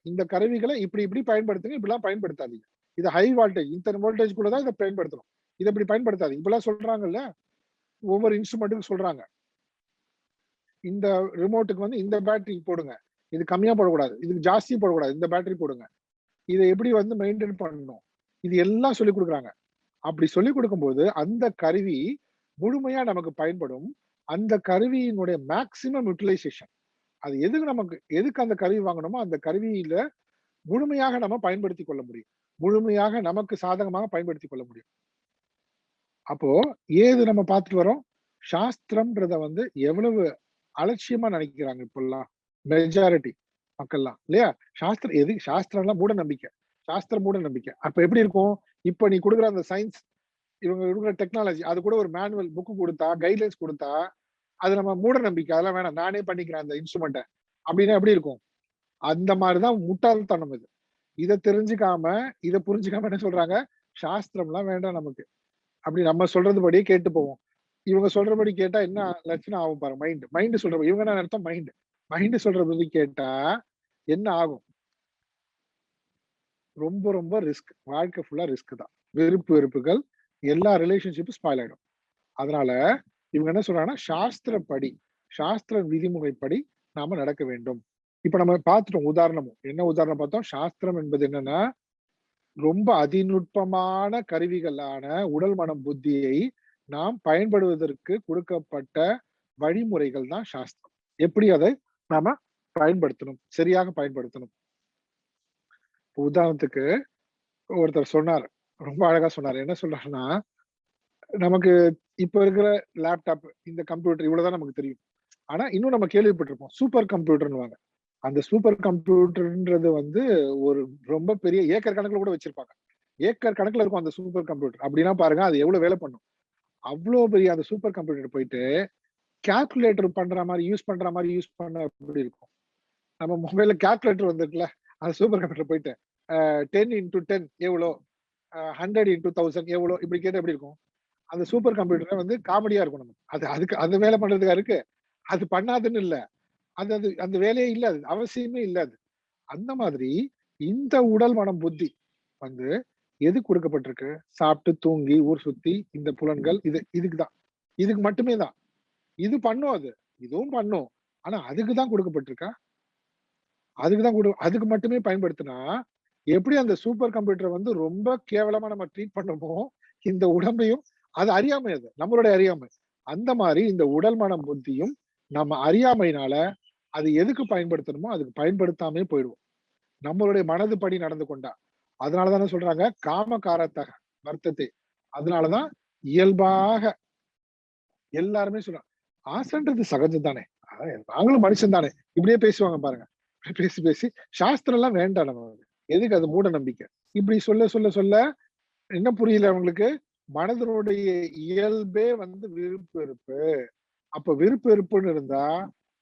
இப்படி இப்படி பயன்படுத்துங்க, இப்படிலாம் பயன்படுத்தாதீங்க, இது ஹை வோல்டேஜ், இத்தனை வோல்டேஜ் கூட தான் இதை பயன்படுத்தணும், இதை இப்படி பயன்படுத்தாதீங்க, இப்படிலாம் சொல்றாங்கல்ல. ஒவ்வொரு இன்ஸ்ட்ருமெண்ட்டுக்கும் சொல்றாங்க, இந்த ரிமோட்டுக்கு வந்து இந்த பேட்டரி போடுங்க, இது கம்மியா போடக்கூடாது, இதுக்கு ஜாஸ்தி போடக்கூடாது, இந்த பேட்டரி போடுங்க, இதை எப்படி வந்து மெயின்டைன் பண்ணணும், இது எல்லாம் சொல்லிக் கொடுக்குறாங்க. அப்படி சொல்லிக் கொடுக்கும்போது அந்த கருவி முழுமையா நமக்கு பயன்படும். அந்த கருவியினுடைய மேக்சிமம் யூட்டிலைசேஷன், அது எதுக்கு நமக்கு, எதுக்கு அந்த கருவி வாங்கணுமோ அந்த கருவியில முழுமையாக நம்ம பயன்படுத்தி கொள்ள முடியும், முழுமையாக நமக்கு சாதகமாக பயன்படுத்தி கொள்ள முடியும். அப்போ ஏது நம்ம பார்த்துட்டு வரோம், சாஸ்திரம்ன்றத வந்து எவ்வளவு அலட்சியமா நினைக்கிறாங்க இப்பெல்லாம் மெஜாரிட்டி மக்கள்லாம் இல்லையா? சாஸ்திரம் எது, சாஸ்திரம் எல்லாம் மூட நம்பிக்கை, சாஸ்திரம் மூட நம்பிக்கை. அப்ப எப்படி இருக்கும், இப்ப நீ கொடுக்குற அந்த சயின்ஸ், இவங்க கொடுக்குற டெக்னாலஜி, அது கூட ஒரு மேனுவல் புக்கு கொடுத்தா, கைட்லைன்ஸ் கொடுத்தா, அது நம்ம மூட நம்பிக்கை, அதெல்லாம் வேணாம், நானே பண்ணிக்கிறேன் அந்த இன்ஸ்ட்ருமெண்ட்டை அப்படின்னா எப்படி இருக்கும்? அந்த மாதிரிதான் முட்டாள்தனம் இது. இதை தெரிஞ்சுக்காம, இதை புரிஞ்சுக்காம என்ன சொல்றாங்க, சாஸ்திரம்லாம் வேண்டாம் நமக்கு, அப்படி நம்ம சொல்றதுபடியே கேட்டு போவோம். இவங்க சொல்றபடி கேட்டா என்ன லட்சணம் ஆகும் பாருங்க, மைண்ட் சொல்றபடி, இவங்க என்ன அர்த்தம், மைண்ட் சொல்றபடி கேட்டா என்ன ஆகும், ரொம்ப ரொம்ப ரிஸ்க், வாழ்க்கை ஃபுல்லா ரிஸ்க் தான். வெறுப்பு வெறுப்புகள், எல்லா ரிலேஷன்ஷிப்பும் ஸ்பாயில் ஆயிடும். அதனால இவங்க என்ன சொல்றாங்கன்னா, சாஸ்திரப்படி, சாஸ்திர விதிமுறைப்படி நாம நடக்க வேண்டும். இப்ப நம்ம பார்த்துட்டோம் உதாரணமும், என்ன உதாரணம் பார்த்தோம், சாஸ்திரம் என்பது என்னன்னா ரொம்ப அதிநுட்பமான கருவிகளான உடல் மனம் புத்தியை நாம் பயன்படுவதற்கு கொடுக்கப்பட்ட வழிமுறைகள் தான் சாஸ்திரம். எப்படி அதை நாம பயன்படுத்தணும், சரியாக பயன்படுத்தணும். உதாரணத்துக்கு ஒருத்தர் சொன்னார், ரொம்ப அழகா சொன்னார். என்ன சொல்றாருன்னா, நமக்கு இப்ப இருக்கிற லேப்டாப், இந்த கம்ப்யூட்டர் இவ்வளவுதான் நமக்கு தெரியும். ஆனா இன்னும் நம்ம கேள்விப்பட்டிருப்போம் சூப்பர் கம்ப்யூட்டர்னுவாங்க. அந்த சூப்பர் கம்ப்யூட்டர்ன்றது வந்து ஒரு ரொம்ப பெரிய ஏக்கர் கணக்குல கூட வச்சிருப்பாங்க. ஏக்கர் கணக்குல இருக்கும் அந்த சூப்பர் கம்ப்யூட்டர். அப்படின்னா பாருங்க அது எவ்வளவு வேலை பண்ணும். அவ்வளவு பெரிய அந்த சூப்பர் கம்ப்யூட்டர் போயிட்டு கால்குலேட்டர் பண்ற மாதிரி யூஸ் பண்ண எப்படி இருக்கும்? நம்ம மொபைல்ல கால்குலேட்டர் வந்துருக்குல்ல, அது சூப்பர் கம்ப்யூட்டர் போயிட்டு 10 × 10 எவ்வளோ, 100 × 1000 எவ்வளோ, இப்படி கேட்டா எப்படி இருக்கும்? அந்த சூப்பர் கம்ப்யூட்டர் வந்து காமெடியா இருக்கும் நமக்கு. அதுக்கு அந்த வேலை பண்றதுக்கா இருக்கு? அது பண்ணாதுன்னு இல்ல. அது அது அந்த வேலையே இல்ல. அது அவசியமே இல்ல அது. அந்த மாதிரி இந்த உடல், மனம், புத்தி வந்து எதுக்கு கொடுக்கப்பட்டிருக்கு? சாப்பிட்டு, தூங்கி, ஊர் சுத்தி, இந்த புலன்கள் இதுக்கு தான். இதுக்கு மட்டுமே தான். இது பண்ணும் அது. இதுவும் பண்ணும். ஆனா அதுக்கு தான் கொடுக்கப்பட்டிருக்கா? அதுக்கு மட்டுமே பயன்படுத்தினா, எப்படி அந்த சூப்பர் கம்ப்யூட்டர வந்து ரொம்ப கேவலமா நம்ம ட்ரீட் பண்ணோமோ, இந்த உடம்பையும் அது அறியாமை அது. நம்மளுடைய அறியாமை. அந்த மாரி இந்த உடல், மனம், புத்தியும் நம்ம அறியாமையினால அது எதுக்கு பயன்படுத்தணுமோ, அதுக்கு பயன்படுத்தாமயே போயிடுவோம். நம்மளுடைய மனது படி நடந்து கொண்டா. அதனால தானே சொல்றாங்க, காமகாரத்தக வர்த்ததே. அதனால தான் இயல்பாக எல்லாருமே சொல்றாங்க. ஆசைன்றது சகஜம் தானே. நாங்களும் மனுஷன் தானே. இப்படியே பேசுவாங்க பாருங்க. பேசி, பேசி சாஸ்திரம்லாம் வேண்டாம் நமக்கு. எதுக்கு அது மூட நம்பிக்கை. இப்படி சொல்ல, சொல்ல, சொல்ல என்ன புரியல அவங்களுக்கு? மனதனுடைய இயல்பே வந்து விருப்பு வெறுப்பு. அப்ப விருப்பு வெறுப்புன்னு இருந்தா,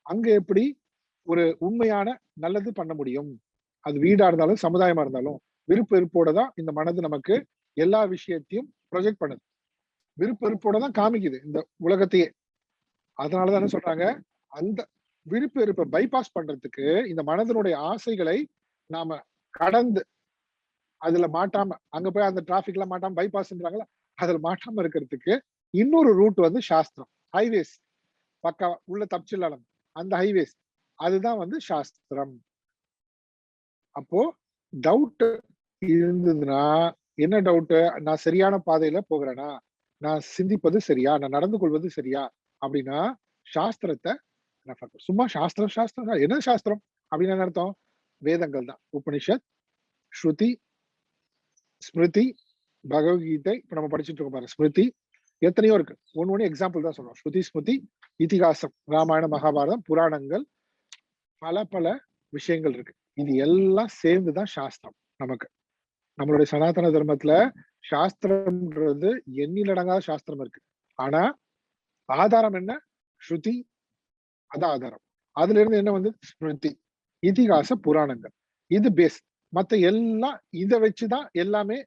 அங்க எப்படி ஒரு உண்மையான நல்லது பண்ண முடியும்? அது வீடா இருந்தாலும், சமுதாயமா இருந்தாலும், விருப்பு வெறுப்போட தான் இந்த மனது நமக்கு எல்லா விஷயத்தையும் ப்ரொஜெக்ட் பண்ணுது. விருப்பு வெறுப்போட தான் காமிக்குது இந்த உலகத்தையே. அதனால தானே சொல்றாங்க, அந்த விருப்பு வெறுப்ப பைபாஸ் பண்றதுக்கு இந்த மனதனுடைய ஆசைகளை நாம கடந்து அதுல மாட்டாம, அங்க போய் அந்த டிராபிக்ல மாட்டாம பைபாஸ்ன்றாங்கல்ல, அதுல மாட்டாம இருக்கிறதுக்கு இன்னொரு ரூட் வந்து சாஸ்திரம். ஹைவேஸ் பக்காவா உள்ள தப்பிச்சிடலாம். அந்த ஹைவேஸ் அதுதான் வந்து சாஸ்திரம். அப்போ டவுட் இருந்ததுன்னா, என்ன டவுட்? நான் சரியான பாதையில போகிறேனா? நான் சிந்திப்பது சரியா? நான் நடந்து கொள்வது சரியா? அப்படின்னா சாஸ்திரத்தை ரெஃபர் பண்ணு. சும்மா சாஸ்திரம் சாஸ்திரம் என்ன சாஸ்திரம் அப்படின்னு என்ன அர்த்தம்? வேதங்கள் தான். உபனிஷத், ஸ்ருதி, ஸ்மிருதி, பகவத்கீதை. இப்ப நம்ம படிச்சுட்டு இருக்கோம் பாருங்க. ஸ்மிருதி எத்தனையோ இருக்கு. ஒண்ணு எக்ஸாம்பிள் தான் சொல்றோம். ஸ்ருதி, ஸ்மிருதி, இதிகாசம், ராமாயணம், மகாபாரதம், புராணங்கள், பல பல விஷயங்கள் இருக்கு. இது எல்லாம் சேர்ந்துதான் சாஸ்திரம் நமக்கு. நம்மளுடைய சனாதன தர்மத்துல சாஸ்திரம்ன்றது எண்ணிலடங்காத சாஸ்திரம் இருக்கு. ஆனா ஆதாரம் என்ன? ஸ்ருதி, அதான் ஆதாரம். அதுல இருந்து என்ன வந்து ஸ்மிருதி, இதிகாச, புராணங்கள். இது பேஸ். மத்த எல்லாம் இதை வச்சுதான் எல்லாமே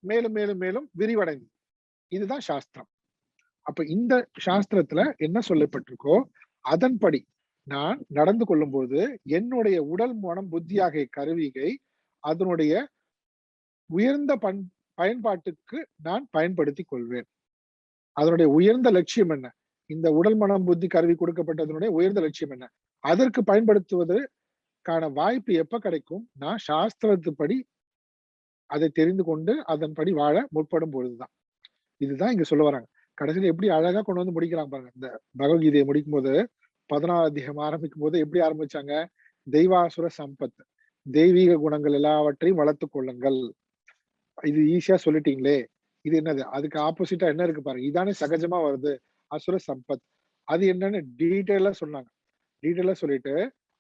மேலும் மேலும் மேலும் விரிவடைந்தது. இதுதான் சாஸ்திரம். அப்ப இந்த சாஸ்திரத்துல என்ன சொல்லப்பட்டிருக்கோ அதன்படி நான் நடந்து கொள்ளும் போது என்னுடைய உடல், மனம், புத்தி ஆகிய கருவிகை அதனுடைய உயர்ந்த பயன்பாட்டுக்கு நான் பயன்படுத்திக் கொள்வேன். அதனுடைய உயர்ந்த லட்சியம் என்ன? இந்த உடல், மனம், புத்தி கருவி கொடுக்கப்பட்டதனுடைய உயர்ந்த லட்சியம் என்ன? அதற்கு பயன்படுத்துவதற்கான வாய்ப்பு எப்ப கிடைக்கும்? நான் சாஸ்திரத்துப்படி அதை தெரிந்து கொண்டு அதன்படி வாழ முற்படும் பொழுதுதான். இதுதான் இங்க சொல்ல வராங்க. கடைசியில எப்படி அழகா கொண்டு வந்து முடிக்கிறாங்க பாருங்க. இந்த பகவத்கீதையை முடிக்கும் போது 14 அத்தியாயம் ஆரம்பிக்கும் போது எப்படி ஆரம்பிச்சாங்க? தெய்வாசுர சம்பத், தெய்வீக குணங்கள் எல்லாவற்றையும் வளர்த்துக் கொள்ளுங்கள். இது ஈஸியா சொல்லிட்டீங்களே. இது என்னது? அதுக்கு ஆப்போசிட்டா என்ன இருக்கு பாருங்க. இதானே சகஜமா வருது. அசுர சம்பத். அது என்னன்னு டீட்டெயிலா சொன்னாங்க. டீட்டெயிலா சொல்லிட்டு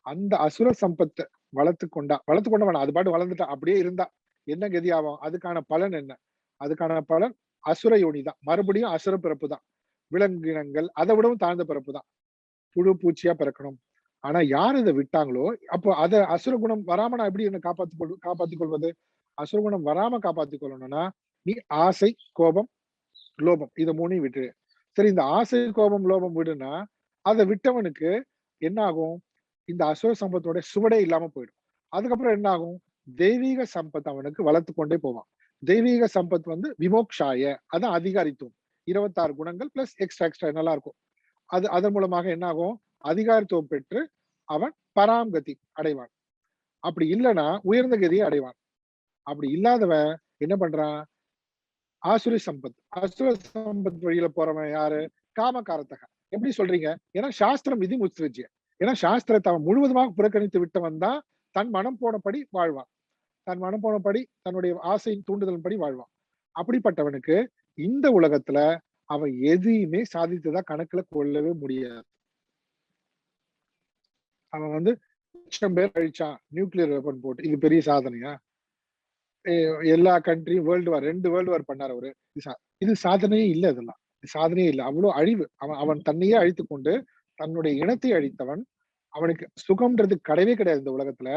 அந்த அசுர சம்பத்தை வளர்த்து கொண்டா வேணாம். அது பாட்டு வளர்ந்துட்டா அப்படியே இருந்தா என்ன கதி ஆகும்? அதுக்கான பலன் என்ன? அதுக்கான பலன் அசுர யோனி தான். மறுபடியும் அசுர பிறப்பு தான். விலங்கினங்கள் அதை விடவும் தாழ்ந்த பிறப்பு தான். புழு பூச்சியா பிறக்கணும். ஆனா யார் இதை விட்டாங்களோ அப்போ அத அசுர குணம் வராம நான் எப்படி என்ன காப்பாத்திக் கொள்வது? அசுர குணம் வராம காப்பாத்திக் கொள்ளணும்னா நீ ஆசை, கோபம், லோபம் இத மூணையும் விட்டு. சரி, இந்த ஆசை, கோபம், லோபம் விடுனா அதை விட்டவனுக்கு என்ன ஆகும்? இந்த அசுர சம்பத்தோட சுவடே இல்லாம போயிடும். அதுக்கப்புறம் என்ன ஆகும்? தெய்வீக சம்பத் அவனுக்கு வளர்த்து கொண்டே போவான். தெய்வீக சம்பத் வந்து விமோக்ஷாய, அதான் அதிகாரித்துவம். 26 குணங்கள் பிளஸ் எக்ஸ்ட்ரா நல்லா இருக்கும். அதன் மூலமாக என்ன ஆகும்? அதிகாரத்துவம் பெற்று அவன் பராம்கதி அடைவான். அப்படி இல்லைன்னா உயர்ந்த கதியை அடைவான். அப்படி இல்லாதவன் என்ன பண்றான்? ஆசுரி சம்பத். அசுர சம்பத் வழியில போறவன் யாரு? காமகாரத்தக. எப்படி சொல்றீங்க? ஏன்னா சாஸ்திரம் விதி முத்ரிஜ்ய. ஏன்னா சாஸ்திரத்தை அவன் முழுவதுமாக புறக்கணித்து விட்டவன் தான் தன் மனம் போனபடி வாழ்வான். தன் மனம் போனபடி தன்னுடைய ஆசையின் தூண்டுதல் படி வாழ்வான். அப்படிப்பட்டவனுக்கு இந்த உலகத்துல அவன் எதையுமே சாதித்ததா கணக்குல கொள்ளவே முடியாது. அவன் வந்து 1,00,000 பேர் அழிச்சான் நியூக்ளியர் வெப்பன் போட்டு. இது பெரிய சாதனையா? எல்லா கண்ட்ரியும் வேர்ல்டு வார் 2 வேர்ல்டு வார் பண்ணாரு அவரு. இது சாதனையே இல்ல. இதெல்லாம் சாதனையே இல்லை. அவ்வளவு அழிவு. அவன் தன்னையே அழித்துக் கொண்டு தன்னுடைய இனத்தை அழித்தவன். அவனுக்கு சுகம்ன்றது கிடையவே கிடையாது. இந்த உலகத்துல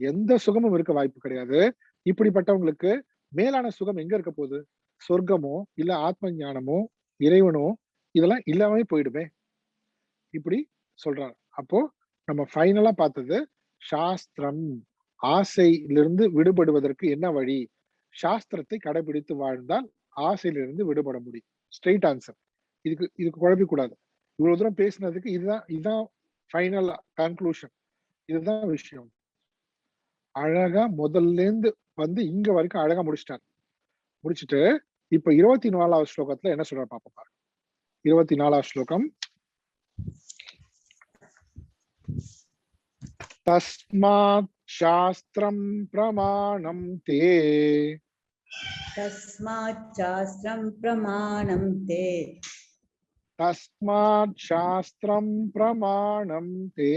எந்த சுகமும் இருக்க வாய்ப்பு கிடையாது. இப்படிப்பட்டவங்களுக்கு மேலான சுகம் எங்க இருக்க போகுது? சொர்க்கமோ இல்ல ஆத்ம ஞானமோ இறைவனோ இதெல்லாம் இல்லாமே போயிடுமே. இப்படி சொல்றாங்க. அப்போ நம்ம ஃபைனலா பார்த்தது சாஸ்திரம். ஆசையிலிருந்து விடுபடுவதற்கு என்ன வழி? சாஸ்திரத்தை கடைபிடித்து வாழ்ந்தால் ஆசையிலிருந்து விடுபட முடியும். Straight answer. இதுக்கு குழப்பிக் கூடாது. இவ்வளவு தூரம் பேசினதுக்கு இதுதான் ஃபைனல் கன்க்ளூஷன். இதுதான் விஷயம். அழகா முதல்ல இருந்து வந்து இங்க வரைக்கும் அழகா முடிச்சிட்டார். முடிச்சிட்டு இப்ப 24வது ஸ்லோகத்துல என்ன சொல்ற பாப்போம் பாருங்க. 24வது ஸ்லோகம். தஸ்மாத் சாஸ்திரம் பிரமாணம் தே. தஸ்மாத் சாஸ்திரம் பிரமாணம் தே. தஸ்மாத் சாஸ்திரம் பிரமாணம் தே.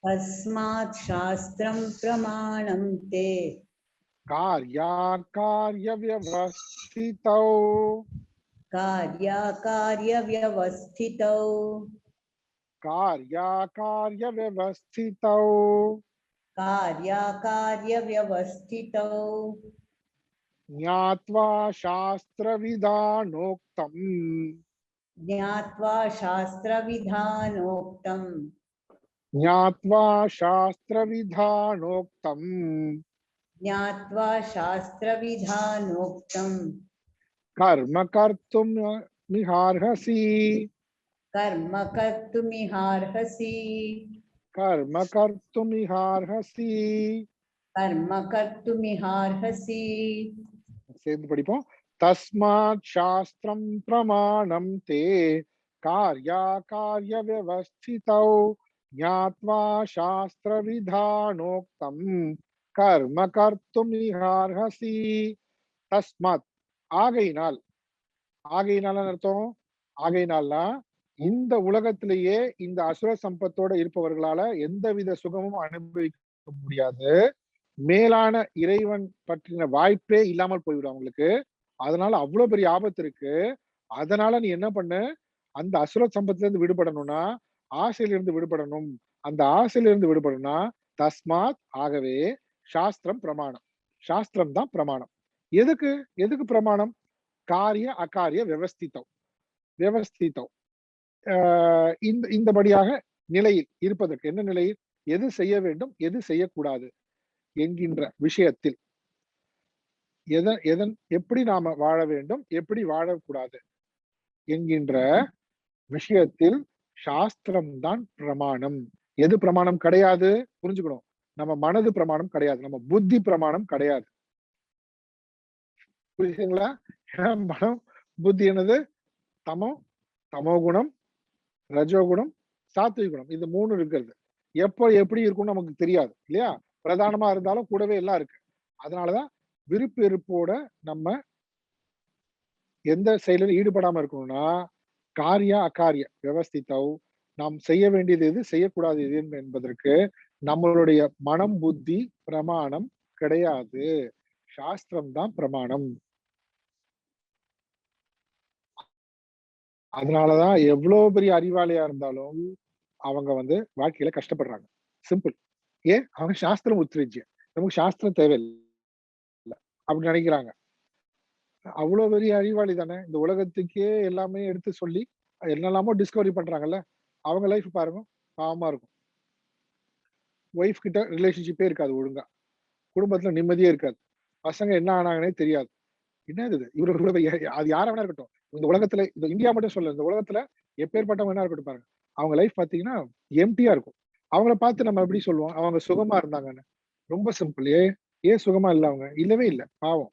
தஸ்மாத் சாஸ்திரம் பிரமாணம் தே. கார்யாகார்ய வியவஸ்திதௌ. கார்யாகார்ய வியவஸ்திதௌ. கார்யாகார்ய வியவஸ்திதௌ. கார்யாகார்ய வியவஸ்திதௌ. ஞாத்வா சாஸ்திரவிதானோக்தம். ஞாத்வா சாஸ்திரவிதானோக்தம். ஞாத்வா சாஸ்திரவிதானோக்தம். ஞாத்வா சாஸ்திரவிதானோக்தம். கர்ம கர்த்தும் மிஹார்ஹசி. கர்ம கர்த்துமிஹார்ஹசி. கர்ம கர்த்தும் மிஹார்ஹசி. கர்ம கர்த்துமிஹார்ஹசி. சேர்ந்து படிப்போம். தஸ்மாத் சாஸ்திரம் பிரமாணம் தே. கார்யாகார்ய வியவஸ்திதௌ. ஞாத்வா சாஸ்திரவிதானோக்தம். கர்ம கர்த்தும் மிஹார்ஹசி. தஸ்மாத் ஆகையினால். ஆகையினால அர்த்தம். ஆகையினால்னா இந்த உலகத்திலேயே இந்த அசுர சம்பத்தோட இருப்பவர்களால எந்தவித சுகமும் அனுபவிக்க முடியாது. மேலான இறைவன் பற்றின வாய்ப்பே இல்லாமல் போய்விடும் அவங்களுக்கு. அதனால அவ்வளவு பெரிய ஆபத்து இருக்கு. அதனால நீ என்ன பண்ணு, அந்த அசுர சம்பத்துல இருந்து விடுபடணும்னா ஆசையிலிருந்து விடுபடணும். அந்த ஆசையிலிருந்து விடுபடணும்னா தஸ்மாத் ஆகவே சாஸ்திரம் பிரமாணம். சாஸ்திரம் தான் பிரமாணம். எதுக்கு எதுக்கு பிரமாணம்? காரிய அகாரிய வியவஸ்திதம். வியவஸ்திதம் இந்தபடியாக நிலையில் இருப்பதற்கு. என்ன நிலையில்? எது செய்ய வேண்டும் எது செய்யக்கூடாது என்கின்ற விஷயத்தில் எப்படி நாம வாழ வேண்டும் எப்படி வாழக்கூடாது என்கின்ற விஷயத்தில் சாஸ்திரம் தான் பிரமாணம். எது பிரமாணம் கிடையாது? புரிஞ்சுக்கணும். நம்ம மனது பிரமாணம் கிடையாது. நம்ம புத்தி பிரமாணம் கிடையாது. புரியுதுங்களா? மனம் புத்தி என்னது? தமோகுணம், ரஜோகுணம், சாத்விக குணம். இது 3 இருக்கிறது. எப்போ எப்படி இருக்கும்னு நமக்கு தெரியாது இல்லையா? பிரதானமா இருந்தாலும் கூடவே எல்லாம் இருக்கு. அதனாலதான் விருப்பு வெறுப்போட நம்ம எந்த செயலிலும் ஈடுபடாம இருக்கணும்னா காரிய அகாரிய வியவஸ்திதௌ. நாம் செய்ய வேண்டியது எது செய்யக்கூடாது எது என்பதற்கு நம்மளுடைய மனம் புத்தி பிரமாணம் கிடையாது. சாஸ்திரம் தான் பிரமாணம். அதனாலதான் எவ்வளவு பெரிய அறிவாளியா இருந்தாலும் அவங்க வாழ்க்கையில கஷ்டப்படுறாங்க. சிம்பிள். ஏன்? அவங்க சாஸ்திரம் உத்திரிச்சு நமக்கு சாஸ்திரம் தேவையில்லை அப்படி நினைக்கிறாங்க. அவ்வளவு பெரிய அறிவாளி தானே. இந்த உலகத்துக்கே எல்லாமே எடுத்து சொல்லி என்னெல்லாமோ டிஸ்கவரி பண்றாங்கல்ல. அவங்க லைஃப் பாருங்க, பாவமா இருக்கும். ஒய்ஃப் கிட்ட ரிலேஷன்ஷிப்பே இருக்காது ஒழுங்கா. குடும்பத்துல நிம்மதியே இருக்காது. பசங்க என்ன ஆனாங்கன்னே தெரியாது. என்னது இது? இவரு அது யாரா வேணா இருக்கட்டும். இந்த உலகத்துல இந்த இந்தியா மட்டும் சொல்ல, இந்த உலகத்துல எப்பேற்பட்டவங்க என்ன இருக்கட்டும் பாருங்க. அவங்க லைஃப் பாத்தீங்கன்னா எம்டியா இருக்கும். அவங்கள பார்த்து நம்ம எப்படி சொல்லுவோம் அவங்க சுகமா இருந்தாங்கன்னு? ரொம்ப சிம்பிள். ஏன் சுகமா இல்ல? அவங்க இல்லவே இல்லை, பாவம்.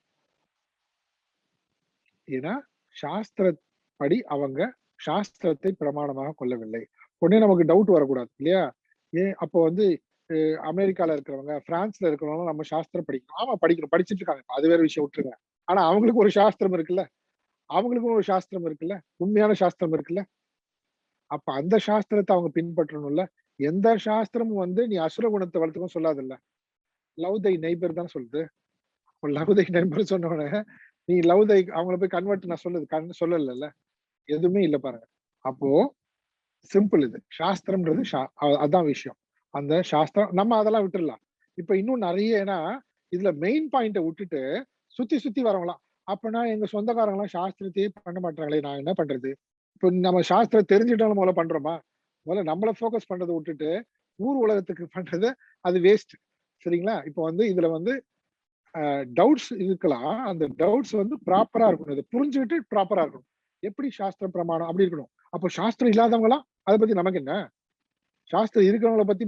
ஏன்னா சாஸ்திரப்படி அவங்க சாஸ்திரத்தை பிரமாணமாக கொள்ளவில்லை. உடனே நமக்கு டவுட் வரக்கூடாது இல்லையா? அப்போ அமெரிக்கால இருக்கிறவங்க, பிரான்ஸ்ல இருக்கிறவங்க நம்ம சாஸ்திரம் படிக்கணும். ஆமா படிக்கணும், படிச்சுட்டு இருக்காங்க. அது வேற விஷயம், விட்டுருங்க. ஆனா அவங்களுக்கு ஒரு சாஸ்திரம் இருக்குல்ல. அவங்களுக்கும் ஒரு சாஸ்திரம் இருக்குல்ல. உண்மையான சாஸ்திரம் இருக்குல்ல. அப்ப அந்த சாஸ்திரத்தை அவங்க பின்பற்றணும்ல. எந்த சாஸ்திரமும் நீ அசுர குணத்தை வளர்த்துக்கும் சொல்லாதுல்ல. லவ் தை நெய்பர் தான் சொல்லுது. லவ் தை நெய்பர் சொன்ன உடனே நீ லவ் தை அவங்கள போய் கன்வெர்ட் நான் சொல்லல. எதுவுமே இல்ல பாருங்க. அப்போ சிம்பிள் இது. சாஸ்திரம்ன்றது அதான் விஷயம். அந்த சாஸ்திரம் நம்ம அதெல்லாம் விட்டுறலாம். இப்ப இன்னும் நெறைய ஏன்னா, இதுல மெயின் பாயிண்ட்ட விட்டுட்டு சுத்தி சுத்தி வரவங்கலாம். அப்பன்னா எங்க சொந்தக்காரங்கலாம் சாஸ்திரத்தையே பண்ண மாட்றாங்களே! நான் என்ன பண்றது? இப்ப நம்ம சாஸ்திரம் தெரிஞ்சுட்டாலும் முதல்ல பண்றோமா? முதல்ல நம்மள ஃபோக்கஸ் பண்றத விட்டுட்டு, ஊர் உலகத்துக்கு பண்றது அது வேஸ்ட். சரிங்களா? இப்ப வந்து இதுல வந்து டவுட்ஸ் இருக்கலாம். அந்த டவுட்ஸ் வந்து ப்ராப்பரா இருக்கணும். இத புரிஞ்சுகிட்டு ப்ராப்பரா இருக்கணும். எப்படி சாஸ்திரம் பிரமாணம் அப்படி இருக்கணும். அப்போ சாஸ்திரம் இல்லாதவங்கலாம் அத பத்தி நமக்கு என்ன? சாஸ்திரம் இருக்கிறவங்கள பத்தி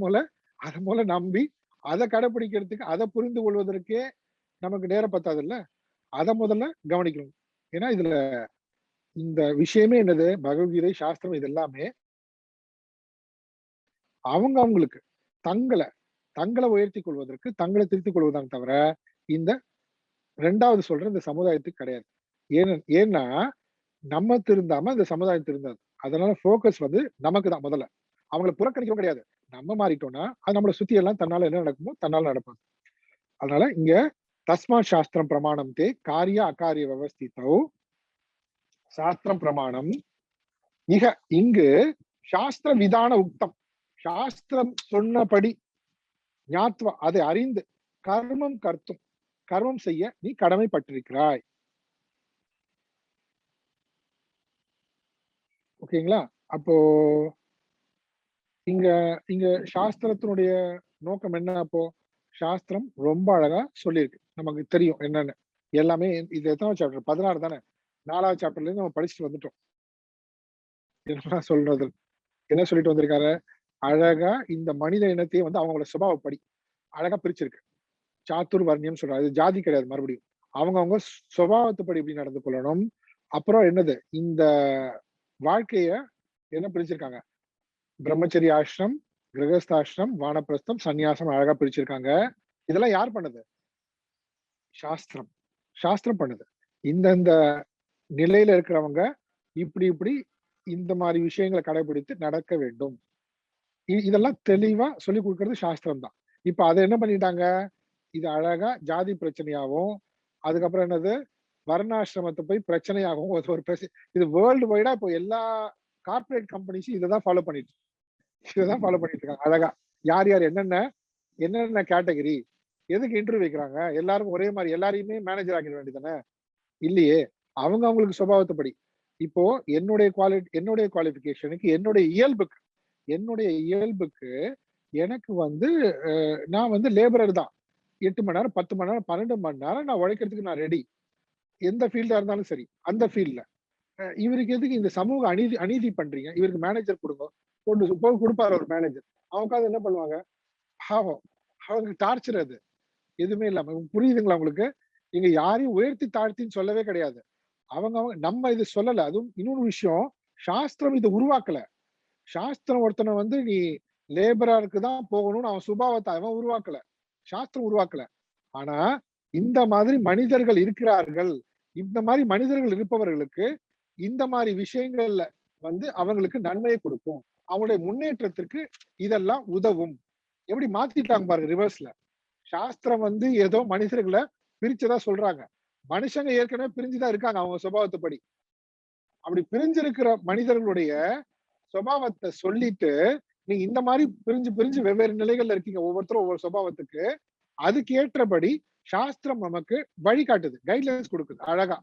அத நம்பி, அத கடைப்பிடிக்கிறதுக்கு, அத புரிந்து கொள்வதற்கே நமக்கு நேரம் பத்தாதுல்ல. அத முதல்ல கவனிக்கணும். ஏன்னா இதுல இந்த விஷயமே என்னது? பகவத்கீதை, சாஸ்திரம் இது எல்லாமே அவங்களுக்கு தங்கள தங்கள உயர்த்திக் கொள்வதற்கு, தங்கள திருத்திக் கொள்வதாங்க தவிர, இந்த 2வது சொல்ற இந்த சமுதாயத்துக்கு கிடையாது. ஏன்னா, நம்ம திருந்தாம இந்த சமுதாயம் திருந்தாது. அதனால ஃபோக்கஸ் வந்து நமக்கு தான் முதல்ல. அவங்கள புறக்கணிக்கவும் கிடையாது. நம்ம மாறிட்டோம்னா, அது நம்மள சுத்தி எல்லாம் தன்னால என்ன நடக்குமோ, தன்னால நடக்கும். அதனால இங்க தஸ்மாத் சாஸ்திரம் பிரமாணம் தே காரிய அகாரிய வியவஸ்திதௌ சாஸ்திரம் பிரமாணம் இக இங்கு சாஸ்திர விதான உக்தம். சாஸ்திரம் சொன்னபடி ஞாத்வா அதை அறிந்து கர்மம் கர்த்தும் கர்மம் செய்ய நீ கடமைப்பட்டிருக்கிறாய். ஓகேங்களா? அப்போ இங்க இங்க சாஸ்திரத்தினுடைய நோக்கம் என்ன அப்போ? சாஸ்திரம் ரொம்ப அழகா சொல்லியிருக்கு. நமக்கு தெரியும் என்னன்னு. எல்லாமே இது எத்தனாவது சாப்டர்? 16 தானே. 4வது சாப்டர்ல இருந்து நம்ம படிச்சுட்டு வந்துட்டோம். என்ன சொல்றது? என்ன சொல்லிட்டு வந்திருக்காரு? அழகா இந்த மனித இனத்தையே வந்து அவங்களோட சுபாவப்படி அழகா பிரிச்சிருக்கு. சாத்துர் வர்ணியம் சொல்றாரு. அது ஜாதி கிடையாது மறுபடியும். அவங்கவங்க சுபாவத்துப்படி எப்படி நடந்து கொள்ளணும். அப்புறம் என்னது? இந்த வாழ்க்கைய என்ன பிரிச்சிருக்காங்க? பிரம்மச்சரிய ஆஷ்ரம், கிரகஸ்தாஷ்ரம், வானப்பிரஸ்தம், சந்நியாசம் அழகா பிரிச்சிருக்காங்க. இதெல்லாம் யார் பண்ணது? சாஸ்திரம். சாஸ்திரம் பண்ணுது. இந்த நிலையில இருக்கிறவங்க இப்படி இப்படி இந்த மாரி விஷயங்கள கடைபிடித்து நடக்க வேண்டும். இதெல்லாம் தெளிவா சொல்லிக் குடுக்கிறது சாஸ்திரம் தான். இப்ப அத என்ன பண்ணிட்டாங்க? இது அழகா ஜாதி பிரச்சனையாவும், அதுக்கப்புறம் என்னது? வர்ணாசிரமத்த போய் பிரச்சனையாகவும் ஒரு இது வேர்ல்டு வைடா இப்போ எல்லா கார்ப்பரேட் கம்பெனிஸும் இததான் ஃபாலோ பண்ணிட்டு இருக்காங்க அழகா. யார் யார் என்னென்ன கேட்டகரி, எதுக்கு இன்டர்வியூ வைக்கிறாங்க? எல்லாரும் ஒரே மாரி எல்லாரையுமே மேனேஜர் ஆக்கிட வேண்டியதானே? இல்லையே. அவங்களுக்கு சுபாவத்துப்படி. இப்போ என்னுடைய குவாலிஃபிகேஷனுக்கு என்னுடைய இயல்புக்கு எனக்கு வந்து நான் வந்து லேபரர் தான். 8 மணி நேரம், 10 மணி நேரம், 12 மணி நேரம் நான் உழைக்கிறதுக்கு நான் ரெடி. எந்த ஃபீல்டா இருந்தாலும் சரி. அந்த ஃபீல்ட்ல. இவருக்கு எதுக்கு இந்த சமூக அநீதி பண்றீங்க? இவருக்கு மேனேஜர் குடுங்க. போய் குடுப்பாரு ஒரு மேனேஜர். அவங்க உட்கார்ந்து என்ன பண்ணுவாங்க? பாவம். அவங்களுக்கு டார்ச்சர் அது. எதுவுமே இல்லாம. புரியுதுங்களா உங்களுக்கு? இங்க யாரையும் உயர்த்தி தாழ்த்தின்னு சொல்லவே கிடையாது. நம்ம இது சொல்லல. அதுவும் இன்னொரு விஷயம், சாஸ்திரம் இத உருவாக்கல. சாஸ்திரம் ஒருத்தன வந்து நீ லேபரருக்கு தான் போகணும்னு அவன் சுபாவத்த அவன் உருவாக்கல. சாஸ்திரம் உருவாக்கல. ஆனா, இந்த மாதிரி மனிதர்கள் இருக்கிறார்கள். இந்த மாரி மனிதர்கள் இருப்பவர்களுக்கு, இந்த மாரி விஷயங்கள்ல வந்து அவங்களுக்கு நன்மையை கொடுக்கும். அவங்களுடைய முன்னேற்றத்திற்கு இதெல்லாம் உதவும். எப்படி மாத்திட்டாங்க பாருங்க ரிவர்ஸ்ல. சாஸ்திரம் வந்து ஏதோ மனிதர்கள பிரிச்சதா சொல்றாங்க. மனுஷங்க ஏற்கனவே பிரிஞ்சு தான் இருக்காங்க அவங்க சுபாவத்துப்படி. அப்படி பிரிஞ்சிருக்கிற மனிதர்களுடைய சுபாவத்த சொல்லிட்டு, நீங்க இந்த மாரி பிரிஞ்சு பிரிஞ்சு வெவ்வேறு நிலைகள்ல இருக்கீங்க. ஒவ்வொருத்தரும் ஒவ்வொரு சுபாவத்துக்கு. அதுக்கு ஏற்றபடி சாஸ்திரம் நமக்கு வழிகாட்டுது. கைட்லைன்ஸ் குடுக்குது. அழகா.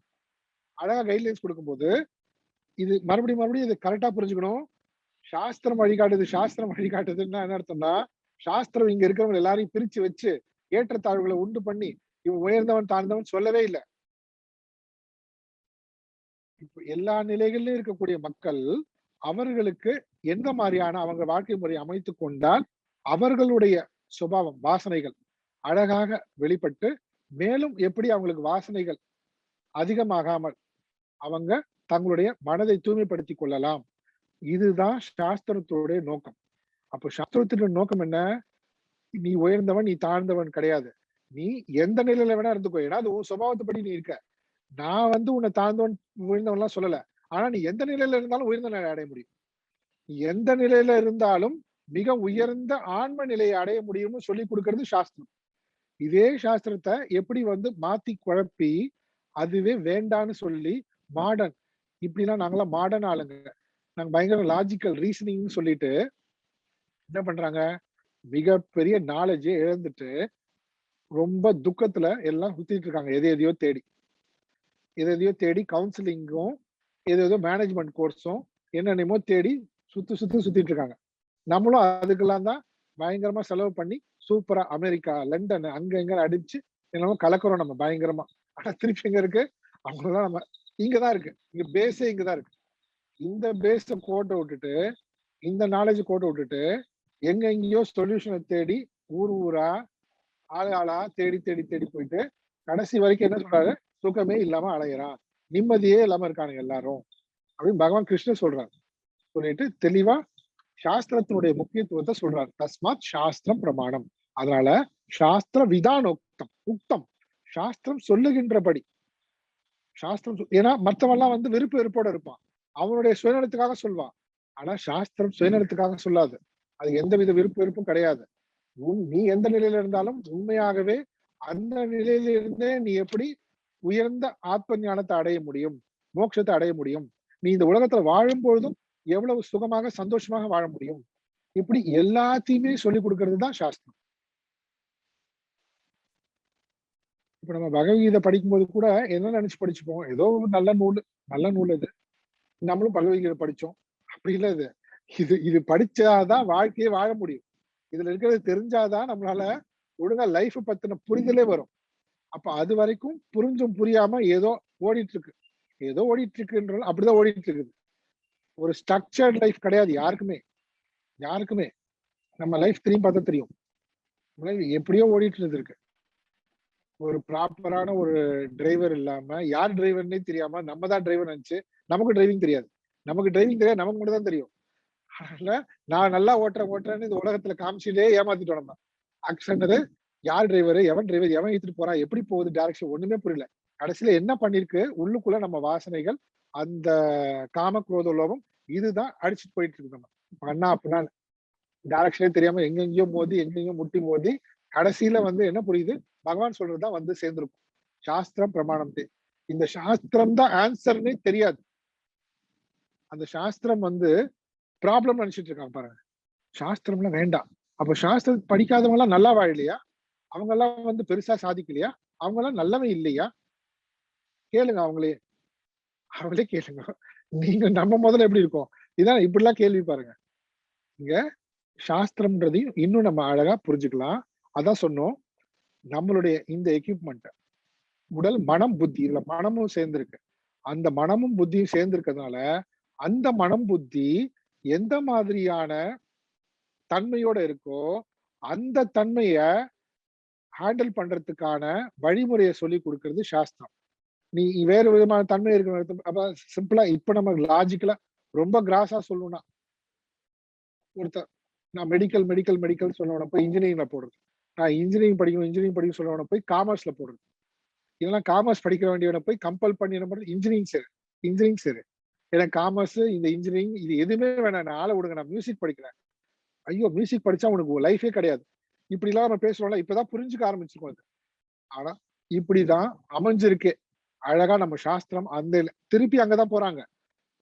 அழகா கைட்லைன்ஸ் குடுக்கும்போது, இது மறுபடியும் இத கரெக்ட்டா புரிஞ்சுக்கணும். சாஸ்திரம் வழிகாட்டுதுன்னா என்ன அர்த்தம்னா, சாஸ்திரம் இங்க இருக்கிறவங்க எல்லாரையும் பிரிச்சு வச்சு, ஏற்றத்தாழ்வுகள உண்டு பண்ணி, இவன் உயர்ந்தவன், தாழ்ந்தவன் சொல்லவே இல்ல. இப்ப எல்லா நிலைகளிலும் இருக்கக்கூடிய மக்கள், அவர்களுக்கு எந்த மாரியான அவங்க வாழ்க்கை முறை அமைத்துக் கொண்டால், அவர்களுடைய சுபாவம், வாசனைகள் அழகாக வெளிப்பட்டு, மேலும் எப்படி அவங்களுக்கு வாசனைகள் அதிகமாகாமல், அவங்க தங்களுடைய மனதை தூய்மைப்படுத்திக் கொள்ளலாம். இதுதான் சாஸ்திரத்துடைய நோக்கம். அப்போ சாஸ்திரத்தினுடைய நோக்கம் என்ன? நீ உயர்ந்தவன், நீ தாழ்ந்தவன் கிடையாது. நீ எந்த நிலையில வேணா இருந்துக்கோ. ஏன்னா, அது உன் சுபாவத்துப்படி நீ இருக்க. நான் வந்து உன்ன தாழ்ந்தவன், உயர்ந்தவன்லாம் சொல்லல. ஆனா, நீ எந்த நிலையில இருந்தாலும் உயர்ந்த நிலையை அடைய முடியும். நீ எந்த நிலையில இருந்தாலும் மிக உயர்ந்த ஆன்ம நிலையை அடைய முடியும்னு சொல்லிக் குடுக்கிறது சாஸ்திரம். இதே சாஸ்திரத்த எப்படி வந்து மாத்தி குழப்பி, அதுவே வேண்டான்னு சொல்லி மாடர்ன் இப்படிலாம் நாங்களாம் மாடர்ன் ஆளுங்க, நாங்க பயங்கர லாஜிக்கல் ரீசனிங்னு சொல்லிட்டு என்ன பண்றாங்க, மிகப்பெரிய நாலேஜே இழந்துட்டு ரொம்ப துக்கத்துல எல்லாம் சுத்திட்டு இருக்காங்க. எதையோ தேடி, எதையோ தேடி கவுன்சிலிங்கும், ஏதேதோ மேனேஜ்மெண்ட் கோர்ஸும் என்னென்னமோ தேடி சுத்திட்டு இருக்காங்க. நம்மளும் அதுக்கெல்லாம் தான் பயங்கரமா செலவு பண்ணி சூப்பரா அமெரிக்கா, லண்டன் அங்க இங்க அடிச்சு என்னமோ கலக்குறோம் நம்ம பயங்கரமா. ஆனா திருப்பி எங்க இருக்கு, அவங்கதான் நம்ம இங்கதான் இருக்கு, இங்க பேஸே இங்கதான் இருக்கு. இந்த பேஸ கோட்டை விட்டுட்டு, இந்த நாலேஜ் கோட்டை விட்டுட்டு எங்க எங்கேயோ சொல்யூஷனை தேடி ஊர் ஊரா ஆளா தேடி தேடி தேடி போயிட்டு கடைசி வரைக்கும் என்ன சொல்றாரு, சுகமே இல்லாம அலையிறான், நிம்மதியே இல்லாம இருக்கானுங்க எல்லாரும் அப்படின்னு பகவான் கிருஷ்ணர் சொல்றாரு. சொல்லிட்டு தெளிவா சாஸ்திரத்தினுடைய முக்கியத்துவத்தை சொல்றாரு. தஸ்மாத் சாஸ்திரம் பிரமாணம். அதனால சாஸ்திர விதானோக்தம் உக்தம், சாஸ்திரம் சொல்லுகின்றபடி சாஸ்திரம் ஏன்னா மற்றவெல்லாம் வந்து விருப்ப வெறுப்போட இருப்பான், அவனுடைய சுயநலத்துக்காக சொல்வான். ஆனா சாஸ்திரம் சுயநலத்துக்காக சொல்லாது, அது எந்தவித விருப்ப வெறுப்பும் கிடையாது. நீ எந்த நிலையில இருந்தாலும் உண்மையாகவே அந்த நிலையில இருந்தே நீ எப்படி உயர்ந்த ஆத்ம ஞானத்தை அடைய முடியும், மோட்சத்தை அடைய முடியும், நீ இந்த உலகத்துல வாழும் பொழுதும் எவ்வளவு சுகமாக சந்தோஷமாக வாழ முடியும், இப்படி எல்லாத்தையுமே சொல்லிக் கொடுக்கறது தான் சாஸ்திரம். இப்ப நம்ம பகவத்கீதை படிக்கும்போது கூட என்ன நினைச்சு படிச்சுப்போம், ஏதோ ஒரு நல்ல நூல் இது, நம்மளும் பகவத்கீதை படிச்சோம், அப்படி இல்ல. இது இது இது படிச்சாதான் வாழ்க்கையே வாழ முடியும், இதுல இருக்கிறது தெரிஞ்சாதான் நம்மளால ஒழுங்கா லைஃப் பத்தின புரிதலே வரும். அப்ப அது வரைக்கும் புரிஞ்சும் புரியாம ஏதோ ஓடிட்டு இருக்குன்ற அப்படிதான் ஓடிட்டு இருக்குது. ஒரு ஸ்ட்ரக்சர்ட் லைஃப் கிடையாது யாருக்குமே. நம்ம லைஃப் திரும்பி பார்த்தா தெரியும், எப்படியோ ஓடிட்டு இருக்கு. ஒரு ப்ராப்பரான ஒரு டிரைவர் இல்லாம, யார் டிரைவர்னே தெரியாம நம்ம தான் டிரைவர் நினைச்சு, நமக்கு டிரைவிங் தெரியாது, நமக்கு மட்டும் தான் தெரியும். அதனால நான் நல்லா ஓட்டுறேன்னு இந்த உலகத்துல காமிச்சிலே ஏமாத்திட்டோம் நம்ம. ஆக்சிடென்ட், யார் டிரைவர், எவன் இழுத்துட்டு போறான், எப்படி போகுது டைரக்ஷன் ஒண்ணுமே புரியல. கடைசியில என்ன பண்ணிருக்கு, உள்ளுக்குள்ள நம்ம வாசனைகள், அந்த காம குரோத லோபம் இதுதான் அடிச்சுட்டு போயிட்டு இருக்கு. நம்ம பண்ணா அப்படின்னா டைரக்ஷனே தெரியாம எங்கெங்கயோ முட்டி மோதி கடைசியில வந்து என்ன புரியுது, பகவான் சொல்றதுதான் வந்து சேர்ந்திருக்கும். சாஸ்திரம் பிரமாணம். இந்த சாஸ்திரம் தான் ஆன்சர்னே தெரியாது. அந்த சாஸ்திரம் வந்து ப்ராப்ளம் நினைச்சிட்டு இருக்காங்க பாருங்க. சாஸ்திரம்லாம் வேண்டாம். அப்ப சாஸ்திரம் படிக்காதவங்க எல்லாம் நல்லா வாழலையா, அவங்க எல்லாம் வந்து பெருசா சாதிக்கலையா, அவங்க எல்லாம் நல்லவே இல்லையா? கேளுங்க அவங்களே கேளுங்க. நீங்க நம்ம முதல்ல எப்படி இருக்கோம், இதான் இப்படிலாம் கேள்வி பாருங்க. இங்க சாஸ்திரம்ன்றதையும் இன்னும் நம்ம அழகா புரிஞ்சுக்கலாம். அதான் சொன்னோம், நம்மளுடைய இந்த எக்யூப்மெண்ட் உடல் மனம் புத்தி, இதுல மனமும் சேர்ந்திருக்கு. அந்த மனமும் புத்தியும் சேர்ந்திருக்கிறதுனால அந்த மனம் புத்தி எந்த மாதிரியான தன்மையோட இருக்கோ அந்த தன்மைய ஹேண்டில் பண்றதுக்கான வழிமுறையை சொல்லி கொடுக்கிறது சாஸ்திரம். நீ வேறு விதமான தன்மை இருக்கிற, அப்ப சிம்பிளா இப்ப நம்ம லாஜிக்கலா ரொம்ப கிராஸா சொல்லணும்னா, ஒருத்தர் நான் மெடிக்கல் சொல்லவன போய் இன்ஜினியரிங்ல போடுறது, நான் இன்ஜினியரிங் படிக்கணும் சொல்லவன போய் காமர்ஸ்ல போடுறது, இல்லைன்னா காமர்ஸ் படிக்க வேண்டியவனை போய் கம்பல் பண்ணி என்ன பண்றது, இன்ஜினியரிங் சரி எனக்கு காமர்ஸ் இந்த இன்ஜினியரிங் இது எதுவுமே வேணாம், நான் ஆளை விடுங்க, நான் மியூசிக் படிக்கிறேன். ஐயோ மியூசிக் படிச்சா உனக்கு லைஃபே கிடையாது, இப்படி எல்லாம் நம்ம பேசுறோம்ல, இப்பதான் புரிஞ்சுக்க ஆரம்பிச்சிருக்கோம் அது. ஆனா இப்படிதான் அமைஞ்சிருக்கே அழகா நம்ம சாஸ்திரம். அந்த திருப்பி அங்கதான் போறாங்க.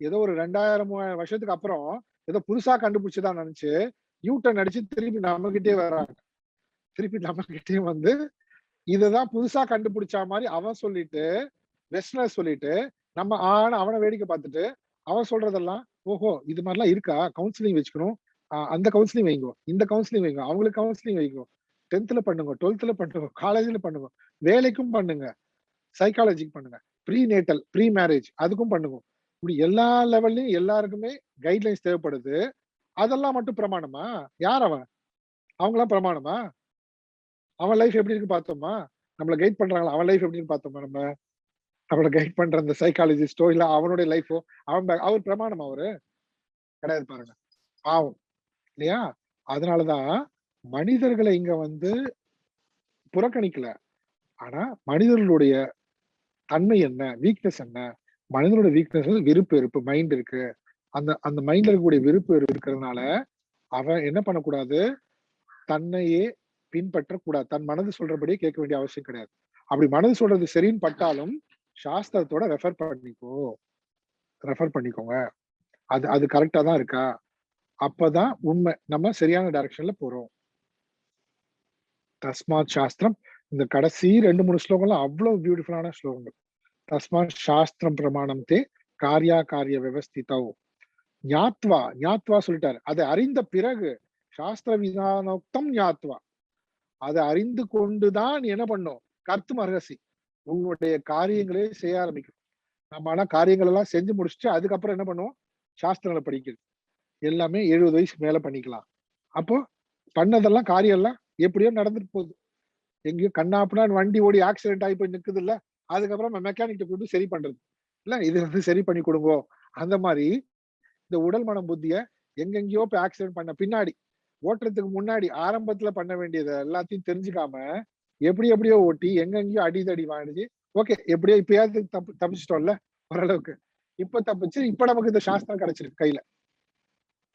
ஏதோ ஒரு 2000-3000 வருஷத்துக்கு அப்புறம் ஏதோ புதுசா கண்டுபிடிச்சுதான் நினைச்சு யூட்டன் அடிச்சு திருப்பி நம்ம கிட்டே வர்றாங்க. திருப்பி நம்ம கிட்டே வந்து இததான் புதுசா கண்டுபிடிச்சா மாதிரி அவன் சொல்லிட்டு, வெஸ்டர்னர் சொல்லிட்டு, நம்ம அவனை வேடிக்கை பார்த்துட்டு, அவன் சொல்றதெல்லாம் ஓஹோ இது மாதிரிலாம் இருக்கா, கவுன்சிலிங் வச்சுக்கணும், அந்த கவுன்சிலிங் வைங்க, இந்த கவுன்சிலிங் வைங்க, அவங்களுக்கு கவுன்சிலிங் வைங்க, 10th பண்ணுங்க, 12th பண்ணுங்க, காலேஜ்ல பண்ணுங்க, வேலைக்கும் பண்ணுங்க, சைக்காலஜிக்கு பண்ணுங்க, ப்ரீ நேட்டல் ப்ரீ மேரேஜ் அதுக்கும் பண்ணுங்க. இப்படி எல்லா லெவல்லையும் எல்லாருக்குமே கைட்லைன்ஸ் தேவைப்படுது. அதெல்லாம் மட்டும் பிரமாணமா? யார் அவன்? அவங்களாம் பிரமாணமா? அவன் லைஃப் எப்படி இருக்கு பார்த்தோமா? நம்மள கைட் பண்றாங்களா, அவன் லைஃப் எப்படின்னு பார்த்தோமா? நம்ம அவளை கைட் பண்ற அந்த சைக்காலஜிஸ்டோ இல்ல அவனுடைய லைஃபோ அவர் பிரமாணம் அவரு கிடையாது பாருங்க. பாவம் இல்லையா? அதனாலதான் மனிதர்களை இங்க வந்து புறக்கணிக்கல. ஆனா மனிதர்களுடைய தன்மை என்ன, வீக்னஸ் என்ன, மனிதனுடைய வீக்னஸ் வந்து விருப்பு வெறுப்பு மைண்ட் இருக்கு. அந்த அந்த மைண்ட்ல இருக்கக்கூடிய விருப்பு வெறுப்பு இருக்கிறதுனால அவன் என்ன பண்ணக்கூடாது, தன்னையே பின்பற்றக்கூடாது, தன் மனது சொல்றபடியே கேட்க வேண்டிய அவசியம் கிடையாது. அப்படி மனது சொல்றது சரின்னு பட்டாலும் சாஸ்திரத்தோட ரெஃபர் பண்ணிக்கோ. ரெஃபர் பண்ணிக்கோங்க. அது அது கரெக்டா தான் இருக்கா? அப்பதான் உண்மை. நம்ம சரியான டைரக்ஷன்ல போறோம். தஸ்மாத் சாஸ்திரம். இந்த கடைசி 2, 3 ஸ்லோகம்லாம் அவ்வளவு பியூட்டிஃபுல்லான ஸ்லோகங்கள். தஸ்மாத் சாஸ்திரம் பிரமாணம் தே காரியா காரிய விவஸ்திதௌ. ஞாத்வா ஞாத்வா சொல்லிட்டாரு. அதை அறிந்த பிறகு சாஸ்திர விதானோக்தம் ஞாத்வா. அதை அறிந்து கொண்டுதான் நீ என்ன பண்ணும்? கர்த்தும் அர்ஹசி. உன்னுடைய காரியங்களே செய்ய ஆரம்பிக்கும். நம்ம ஆனா காரியங்கள் எல்லாம் செஞ்சு முடிச்சுட்டு அதுக்கப்புறம் என்ன பண்ணுவோம்? சாஸ்திரங்களை படிக்கிறது. எல்லாமே 70 வயசுக்கு மேல பண்ணிக்கலாம். அப்போ பண்ணதெல்லாம் காரியம் எல்லாம் எப்படியோ நடந்துட்டு போகுது. எங்கேயோ கண்ணாப்புனா வண்டி ஓடி ஆக்சிடென்ட் ஆகி போய் நிக்குது இல்ல, அதுக்கப்புறம் மெக்கானிக் கூப்பிட்டு சரி பண்றது இல்ல, இது வந்து சரி பண்ணி கொடுங்கோ. அந்த மாதிரி இந்த உடல் மனம் புத்திய எங்கெங்கயோ போய் ஆக்சிடென்ட் பண்ண பின்னாடி, ஓட்டுறதுக்கு முன்னாடி ஆரம்பத்துல பண்ண வேண்டியதை எல்லாத்தையும் தெரிஞ்சுக்காம எப்படியோ ஓட்டி எங்கெங்கயோ அடிதடி வாங்கிச்சு. ஓகே, எப்படியோ இப்பயாவது தப்பிச்சிட்டோம்ல ஓரளவுக்கு. இப்ப தப்பிச்சு இப்ப நமக்கு இந்த சாஸ்திரம் கிடைச்சிருக்கு கையில.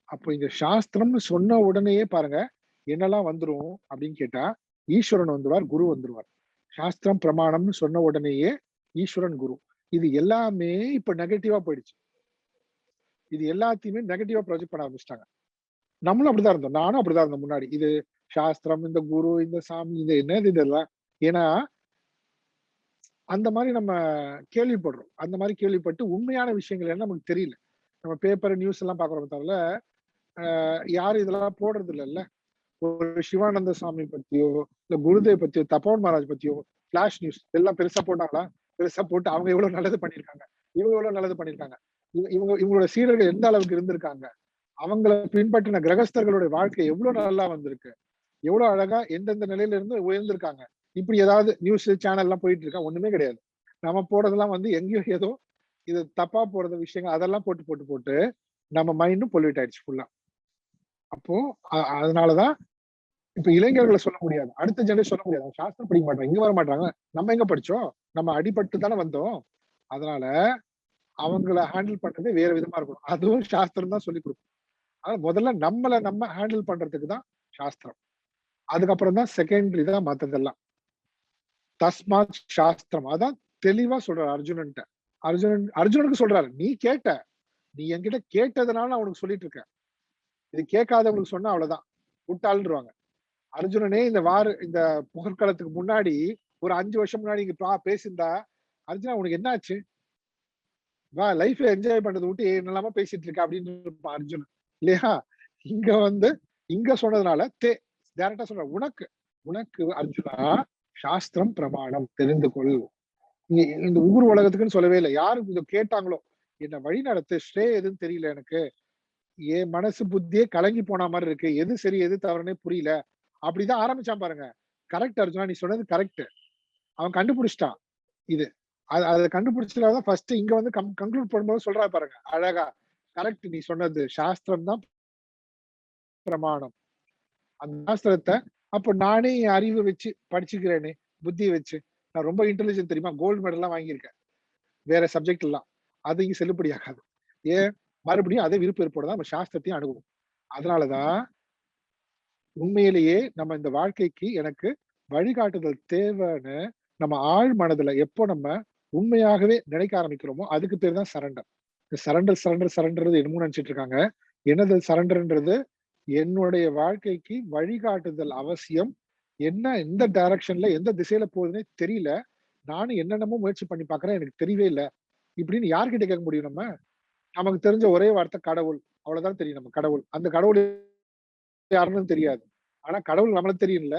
அப்போ இந்த சாஸ்திரம்னு சொன்ன உடனேயே பாருங்க என்னெல்லாம் வந்துரும் அப்படின்னு கேட்டா, ஈஸ்வரன் வந்துருவார், குரு வந்துருவார். சாஸ்திரம் பிரமாணம்னு சொன்ன உடனேயே ஈஸ்வரன், குரு. இது எல்லாமே இப்ப நெகட்டிவா போயிடுச்சு. இது எல்லாத்தையுமே நெகட்டிவா ப்ரொஜெக்ட் பண்ண ஆரம்பிச்சிட்டாங்க. நம்மளும் அப்படிதான் இருந்தோம். நானும் அப்படிதான் இருந்தேன் முன்னாடி. இது சாஸ்திரம், இந்த குரு, இந்த சாமி, இந்த என்னது இதெல்லாம். ஏன்னா அந்த மாதிரி நம்ம கேள்விப்படுறோம். அந்த மாதிரி கேள்விப்பட்டு உண்மையான விஷயங்கள் என்ன நமக்கு தெரியல. நம்ம பேப்பர் நியூஸ் எல்லாம் பாக்குறோம் தவிர யாரும் இதெல்லாம் போடுறது இல்லைல்ல. ஒரு சிவானந்த சாமி பத்தியோ இல்ல குருதேவ் பத்தியோ தப்போன் மகாராஜ் பத்தியோ பிளாஷ் நியூஸ் எல்லாம் பெருசா போட்டாங்களா? பெருசா போட்டு அவங்க எவ்வளவு நல்லது பண்ணிருக்காங்க, இவங்க எவ்வளவு நல்லது பண்ணிருக்காங்க, இவங்களோட சீடர்கள் எந்த அளவுக்கு இருந்திருக்காங்க, அவங்களை பின்பற்றின கிரகஸ்தர்களுடைய வாழ்க்கை எவ்வளவு நல்லா வந்திருக்கு, எவ்வளவு அழகா எந்தெந்த நிலையில இருந்து உயர்ந்திருக்காங்க. இப்படி ஏதாவது நியூஸ் சேனல் எல்லாம் போயிட்டு இருக்கா? ஒண்ணுமே கிடையாது. நம்ம போறதெல்லாம் வந்து எங்கேயோ ஏதோ இது தப்பா போறது விஷயங்கள் அதெல்லாம் போட்டு போட்டு போட்டு நம்ம மைண்டும் பொல்யூட் ஆயிடுச்சு ஃபுல்லா. அப்போ அதனாலதான் இப்ப இளைஞர்களை சொல்ல முடியாது, அடுத்த ஜெனரேஷன் சொல்ல முடியாது. அவங்க சாஸ்திரம் படிக்க மாட்டாங்க, இங்க வர மாட்டாங்க. நம்ம எங்க படிச்சோம்? நம்ம அடிபட்டு தானே வந்தோம். அதனால அவங்கள ஹேண்டில் பண்றது வேற விதமா இருக்கணும். அதுவும் சாஸ்திரம் தான் சொல்லி கொடுக்கும். ஆனா முதல்ல நம்ம ஹேண்டில் பண்றதுக்கு தான் சாஸ்திரம். அதுக்கப்புறம் தான் செகண்டரி தான் மத்ததெல்லாம். தஸ்மாத் சாஸ்திரம். அதான் தெளிவா சொல்றாரு அர்ஜுனன்ட்ட. அர்ஜுனனுக்கு சொல்றாரு, நீ கேட்ட, நீ என்கிட்ட கேட்டதுனால நான் உனக்கு சொல்லிட்டு இருக்கேன். இது கேட்காதவங்களுக்கு சொன்னா அவ்வளவுதான், முட்டாள்ன்றுவாங்க. அர்ஜுனனே இந்த போர்க்களத்துக்கு முன்னாடி ஒரு 5 வருஷம் முன்னாடி இங்க பேசியிருந்தா, அர்ஜுனா உனக்கு என்ன ஆச்சு? வா லைஃப் என்ஜாய் பண்றதை விட்டு என்னெல்லாம பேசிட்டு இருக்க அப்படின்னு இருப்பான் அர்ஜுனன் இல்லையா? இங்க வந்து இங்க சொன்னதுனால டைரக்டா சொல்ற, உனக்கு உனக்கு அர்ஜுனா சாஸ்திரம் பிரமாணம் தெரிந்து கொள். இந்த ஊர் உலகத்துக்குன்னு சொல்லவே இல்லை. யாருக்கு இதை கேட்டாங்களோ, என்ன வழி நடத்து, ஸ்ரே எதுன்னு தெரியல எனக்கு, என் மனசு புத்தியே கலங்கி போன மாதிரி இருக்கு, எது சரி எது தவறுனே புரியல, அப்படிதான் ஆரம்பிச்சான் பாருங்க. கரெக்ட் அர்ஜுனா, நீ சொன்னது கரெக்ட். அவன் கண்டுபிடிச்சிட்டான். இது அதை கண்டுபிடிச்சதான் ஃபர்ஸ்ட் இங்க வந்து கன்க்ளூட் பண்ணும்போது சொல்றா பாருங்க அழகா, கரெக்ட் நீ சொன்னது, சாஸ்திரம் தான் பிரமாணம். அந்த சாஸ்திரத்தை அப்ப நானே என் அறிவை வச்சு படிச்சுக்கிறேனே, புத்தியை வச்சு. நான் ரொம்ப இன்டெலிஜென்ட் தெரியுமா, கோல்டு மெடல் எல்லாம் வாங்கியிருக்கேன் வேற சப்ஜெக்ட் எல்லாம். அது இங்க செல்லுபடி ஆகாது. ஏன்? மறுபடியும் அதே விருப்ப ஏற்போட தான் நம்ம சாஸ்திரத்தையும் அணுகுவோம். அதனாலதான் உண்மையிலேயே நம்ம இந்த வாழ்க்கைக்கு எனக்கு வழிகாட்டுதல் தேவைன்னு நம்ம ஆழ் மனதுல எப்போ நம்ம உண்மையாகவே நினைக்க ஆரம்பிக்கிறோமோ அதுக்கு பேர் தான் சரண்டர். சரண்டர் சரண்டர் சரண்டர் என்னமோ நினைச்சிட்டு இருக்காங்க. என்னது சரண்டர்ன்றது? என்னுடைய வாழ்க்கைக்கு வழிகாட்டுதல் அவசியம். என்ன எந்த டைரக்ஷன்ல எந்த திசையில போகுதுன்னே தெரியல, நானும் என்னென்னமோ முயற்சி பண்ணி பாக்குறேன், எனக்கு தெரியவே இல்லை இப்படின்னு யார்கிட்ட கேட்க முடியும்? நம்ம நமக்கு தெரிஞ்ச ஒரே வார்த்தை கடவுள், அவ்வளவுதான் தெரியும். நம்ம கடவுள், அந்த கடவுள் யாருன்னு தெரியாது. ஆனா கடவுள் நம்மளுக்கு தெரியும்ல,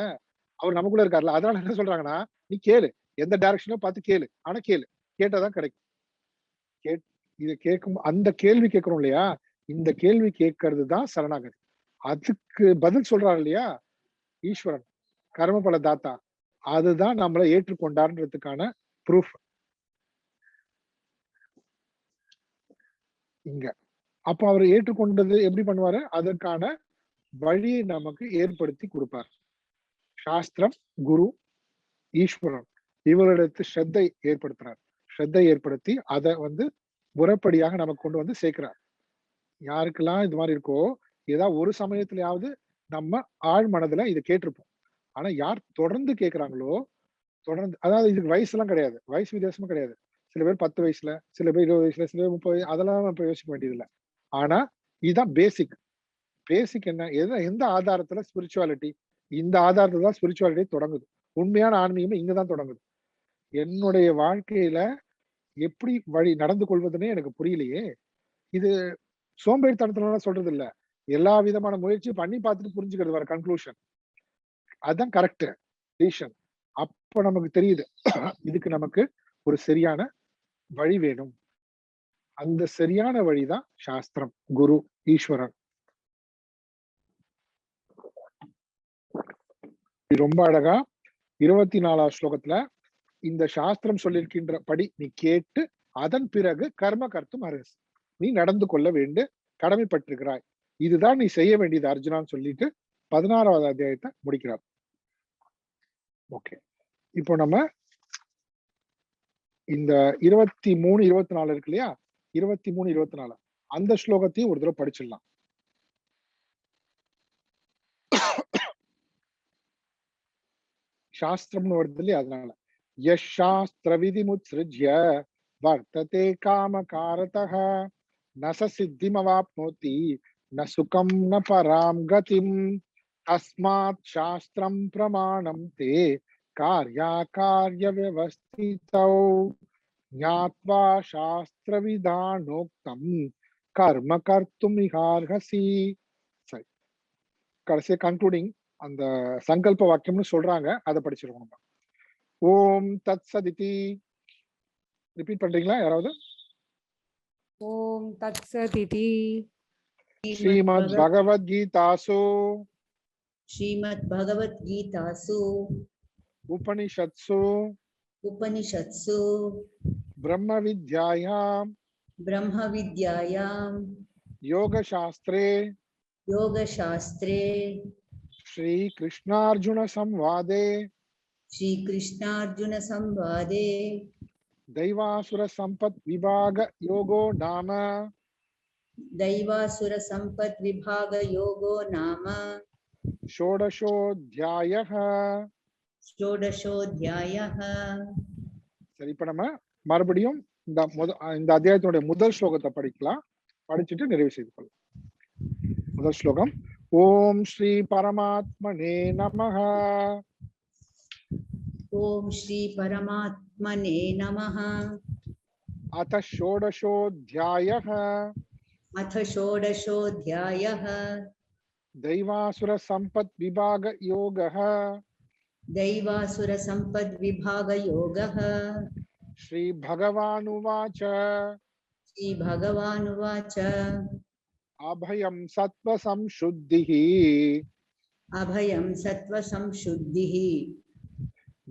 அவர் நமக்குள்ள இருக்காருல்ல. அதனால என்ன சொல்றாங்கன்னா, நீ கேளு, எந்த டைரக்ஷனோ பார்த்து கேளு, ஆனா கேளு, கேட்டாதான் கிடைக்கும். இதை கேட்கும் அந்த கேள்வி கேட்கிறோம் இல்லையா, இந்த கேள்வி கேட்கறது தான் சரணாகதி. அதுக்கு பதில் சொல்றாரு இல்லையா ஈஸ்வரன், கர்மபல தாத்தா, அதுதான் நம்மளை ஏற்றுக்கொண்டார்ன்றதுக்கான ப்ரூஃப் இங்க. அப்ப அவர் ஏற்றுக்கொண்டது எப்படி பண்ணுவாரு? அதற்கான வழியை நமக்கு ஏற்படுத்தி கொடுப்பார். சாஸ்திரம், குரு, ஈஸ்வரன் இவரிடத்து ஸ்ரத்தை ஏற்படுத்துறார். ஸ்ரத்தை ஏற்படுத்தி அதை வந்து முறைப்படியாக நமக்கு கொண்டு வந்து சேர்க்கிறார். யாருக்கெல்லாம் இது மாதிரி இருக்கோ, ஏதாவது ஒரு சமயத்திலயாவது நம்ம ஆழ் மனதுல இதை கேட்டிருப்போம். ஆனா யார் தொடர்ந்து கேட்கிறாங்களோ, தொடர்ந்து, அதாவது இதுக்கு வயசு எல்லாம் கிடையாது, வயசு வித்தியாசமும் கிடையாது. சில பேர் 10 வயசுல, சில பேர் 20 வயசுல, சில பேர் 30 அதெல்லாம் நம்ம இப்ப யோசிக்க வேண்டியது இல்ல. ஆனா இதுதான் பேசிக். பேசிக் என்ன? எந்த ஆதாரத்துல ஸ்பிரிச்சுவாலிட்டி? இந்த ஆதாரத்துல தான் ஸ்பிரிச்சுவாலிட்டி தொடங்குது. உண்மையான ஆன்மீகமே இங்கதான் தொடங்குது. என்னுடைய வாழ்க்கையில எப்படி வழி நடந்து கொள்வதுன்னே எனக்கு புரியலையே. இது சோம்பேறித்தனத்துல சொல்றது இல்ல. எல்லா விதமான முயற்சியும் பண்ணி பார்த்துட்டு புரிஞ்சுக்கிறது வர கன்க்ளூஷன். அதுதான் கரெக்ட் டிசிஷன். அப்ப நமக்கு தெரியுது. இதுக்கு நமக்கு ஒரு சரியான வழி வேணும். அந்த சரியான வழிதான் சாஸ்திரம், குரு, ஈஸ்வரன். இது ரொம்ப அழகா 24வது ஸ்லோகத்துல இந்த சாஸ்திரம் சொல்லியிருக்கின்ற படி நீ கேட்டு அதன் பிறகு கர்ம கர்த்தும் அரசு நீ நடந்து கொள்ள வேண்டு கடமைப்பட்டிருக்கிறாய். இதுதான் நீ செய்ய வேண்டியது அர்ஜுனான்னு சொல்லிட்டு 16வது அத்தியாயத்தை முடிக்கிறார். ஓகே, இப்போ நம்ம இந்த 23, 24 இருக்கு இல்லையா, 23, 24 அந்த ஸ்லோகத்தையும் ஒரு தடவை படிச்சிடலாம். சாஸ்திரம்னு வருது இல்லையா, அதனால யசாஸ்திர விதிமுத்ஸ்ருஜ்ய வர்த்ததே காமகாரதः ந ச சித்திமவாப்னோதி ந சுகம் ந பராம் கதிம் தஸ்மாத் சாஸ்திரம் பிரமாணம் தே கார்யாகார்ய வியவஸ்திதௌ ஞாத்வா சாஸ்திரவிதானோக்தம் கர்ம கர்த்தும் இஹார்ஹசி. சரி, கடைசி கன்க்ளூடிங் அந்த சங்கல்ப வாக்கியம்னு சொல்றாங்க, அதை படிச்சிருக்கோம் நம்ம. ஓம் தத் சதிதி. ரிப்பீட் பண்றீங்களா யாராவது? ஓம் தத்சதிதி. ஸ்ரீமத் பகவத்கீதாசு ஸ்ரீமத் பகவத்கீதாசு உபனிஷத்சு உபனிஷத்சு பிரம்ம வித்யாயாம் பிரம்ம வித்யாயாம் யோகசாஸ்திரே யோகசாஸ்திரே ஸ்ரீ கிருஷ்ணார்ஜுன சம்வாதே ஸ்ரீகிருஷ்ணார்ஜுன சம்வாதே தைவாசுர சம்பத் விபாக யோகோ நாம தைவாசுர சம்பத் விபாக யோகோ நாம ஷோடசோத்யாயः. ஷோடசோத்யாயः. சரி, இப்ப நம்ம மறுபடியும் இந்த அத்தியாயத்தினுடைய முதல் ஸ்லோகத்தை படிக்கலாம். படிச்சுட்டு நிறைவு செய்து கொள்ளலாம். முதல் ஸ்லோகம். ஓம் ஸ்ரீ பரமாத்மனே நமஹ. ஓம் ஸ்ரீ பரமாத்மனே நமஹ. அத ஷோடசோத்யாயः அத ஷோடசோத்யாயः. தைவாசுர சம்பத் விபாக யோகः தைவாசுர சம்பத் விபாக யோகः. ஸ்ரீ பகவானுவாச்ச ஸ்ரீ பகவானுவாச்ச அபயம் சத்வ சம்சுத்திः அபயம் சத்வ சம்சுத்திः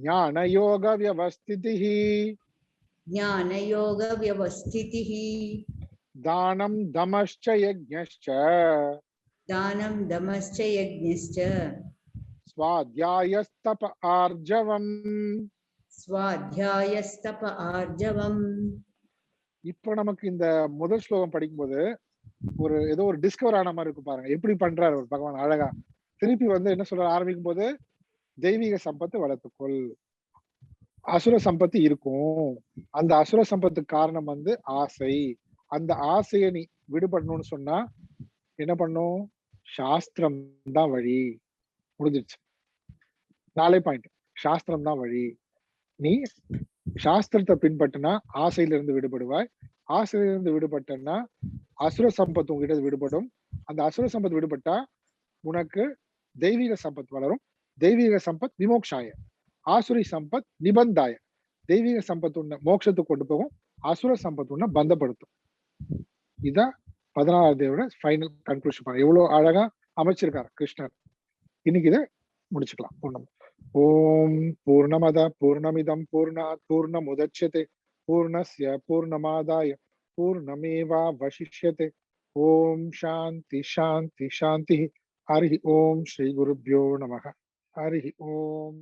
ஞானயோக வியவஸ்திதிः ஞானயோக வியவஸ்திதிः தானம் தமश्च யஜ்ஞश्च தானம் தமஸ்ச யஜ்ஞஸ்ச ஸ்வாத்யாயஸ்தப ஆர்ஜவம். ஸ்வாத்யாயஸ்தப ஆர்ஜவம். இப்போ நமக்கு இந்த முதல் ஸ்லோகம் படிக்கும்போது ஏதோ ஒரு டிஸ்கவர் ஆன மாதிரி இருக்கு பாருங்க. எப்படி பண்றாரு ஒரு பகவான் அழகா. திருப்பி என்ன சொல்ற ஆரம்பிக்கும் போது, தெய்வீக சம்பத்து வளர்த்துக்கொள். அசுர சம்பத்து இருக்கும். அந்த அசுர சம்பத்துக்கு காரணம் ஆசை. அந்த ஆசையை நீ விடுபடணும்னு சொன்னா என்ன பண்ணும்? சாஸ்திரம் தான் வழி. முடிஞ்சிருச்சு. 4 பாயிண்ட். சாஸ்திரம் தான் வழி. நீ சாஸ்திரத்தை பின்பற்றினா ஆசையிலிருந்து விடுபடுவாய். ஆசையிலிருந்து விடுபட்டன்னா அசுர சம்பத்து உங்ககிட்ட விடுபடும். அந்த அசுர சம்பத்து விடுபட்டா உனக்கு தெய்வீக சம்பத் வளரும். தெய்வீக சம்பத் விமோக்ஷாய. ஆசுரி சம்பத் நிபந்தாய. தெய்வீக சம்பத்து உன்னை மோட்சத்துக்கு கொண்டு போகும். அசுர சம்பத்து உன்னை பந்தப்படுத்தும். இதான் 16வது ஃபைனல் கன்க்ளூஷன். எவ்வளவு அழகா அமைச்சிருக்காரு கிருஷ்ணர். இன்னைக்கு இதை முடிச்சுக்கலாம். ஓம் பூர்ணமத பூர்ணமிதம் பூர்ணாத் பூர்ணமுதச்யதே பூர்ணஸ்ய பூர்ணமாதாய பூர்ணமேவாவசிஷ்யதே. ஓம் சாந்தி சாந்தி சாந்தி. ஹரி ஓம் ஸ்ரீ குருப்யோ நமः. ஹரி ஓம்.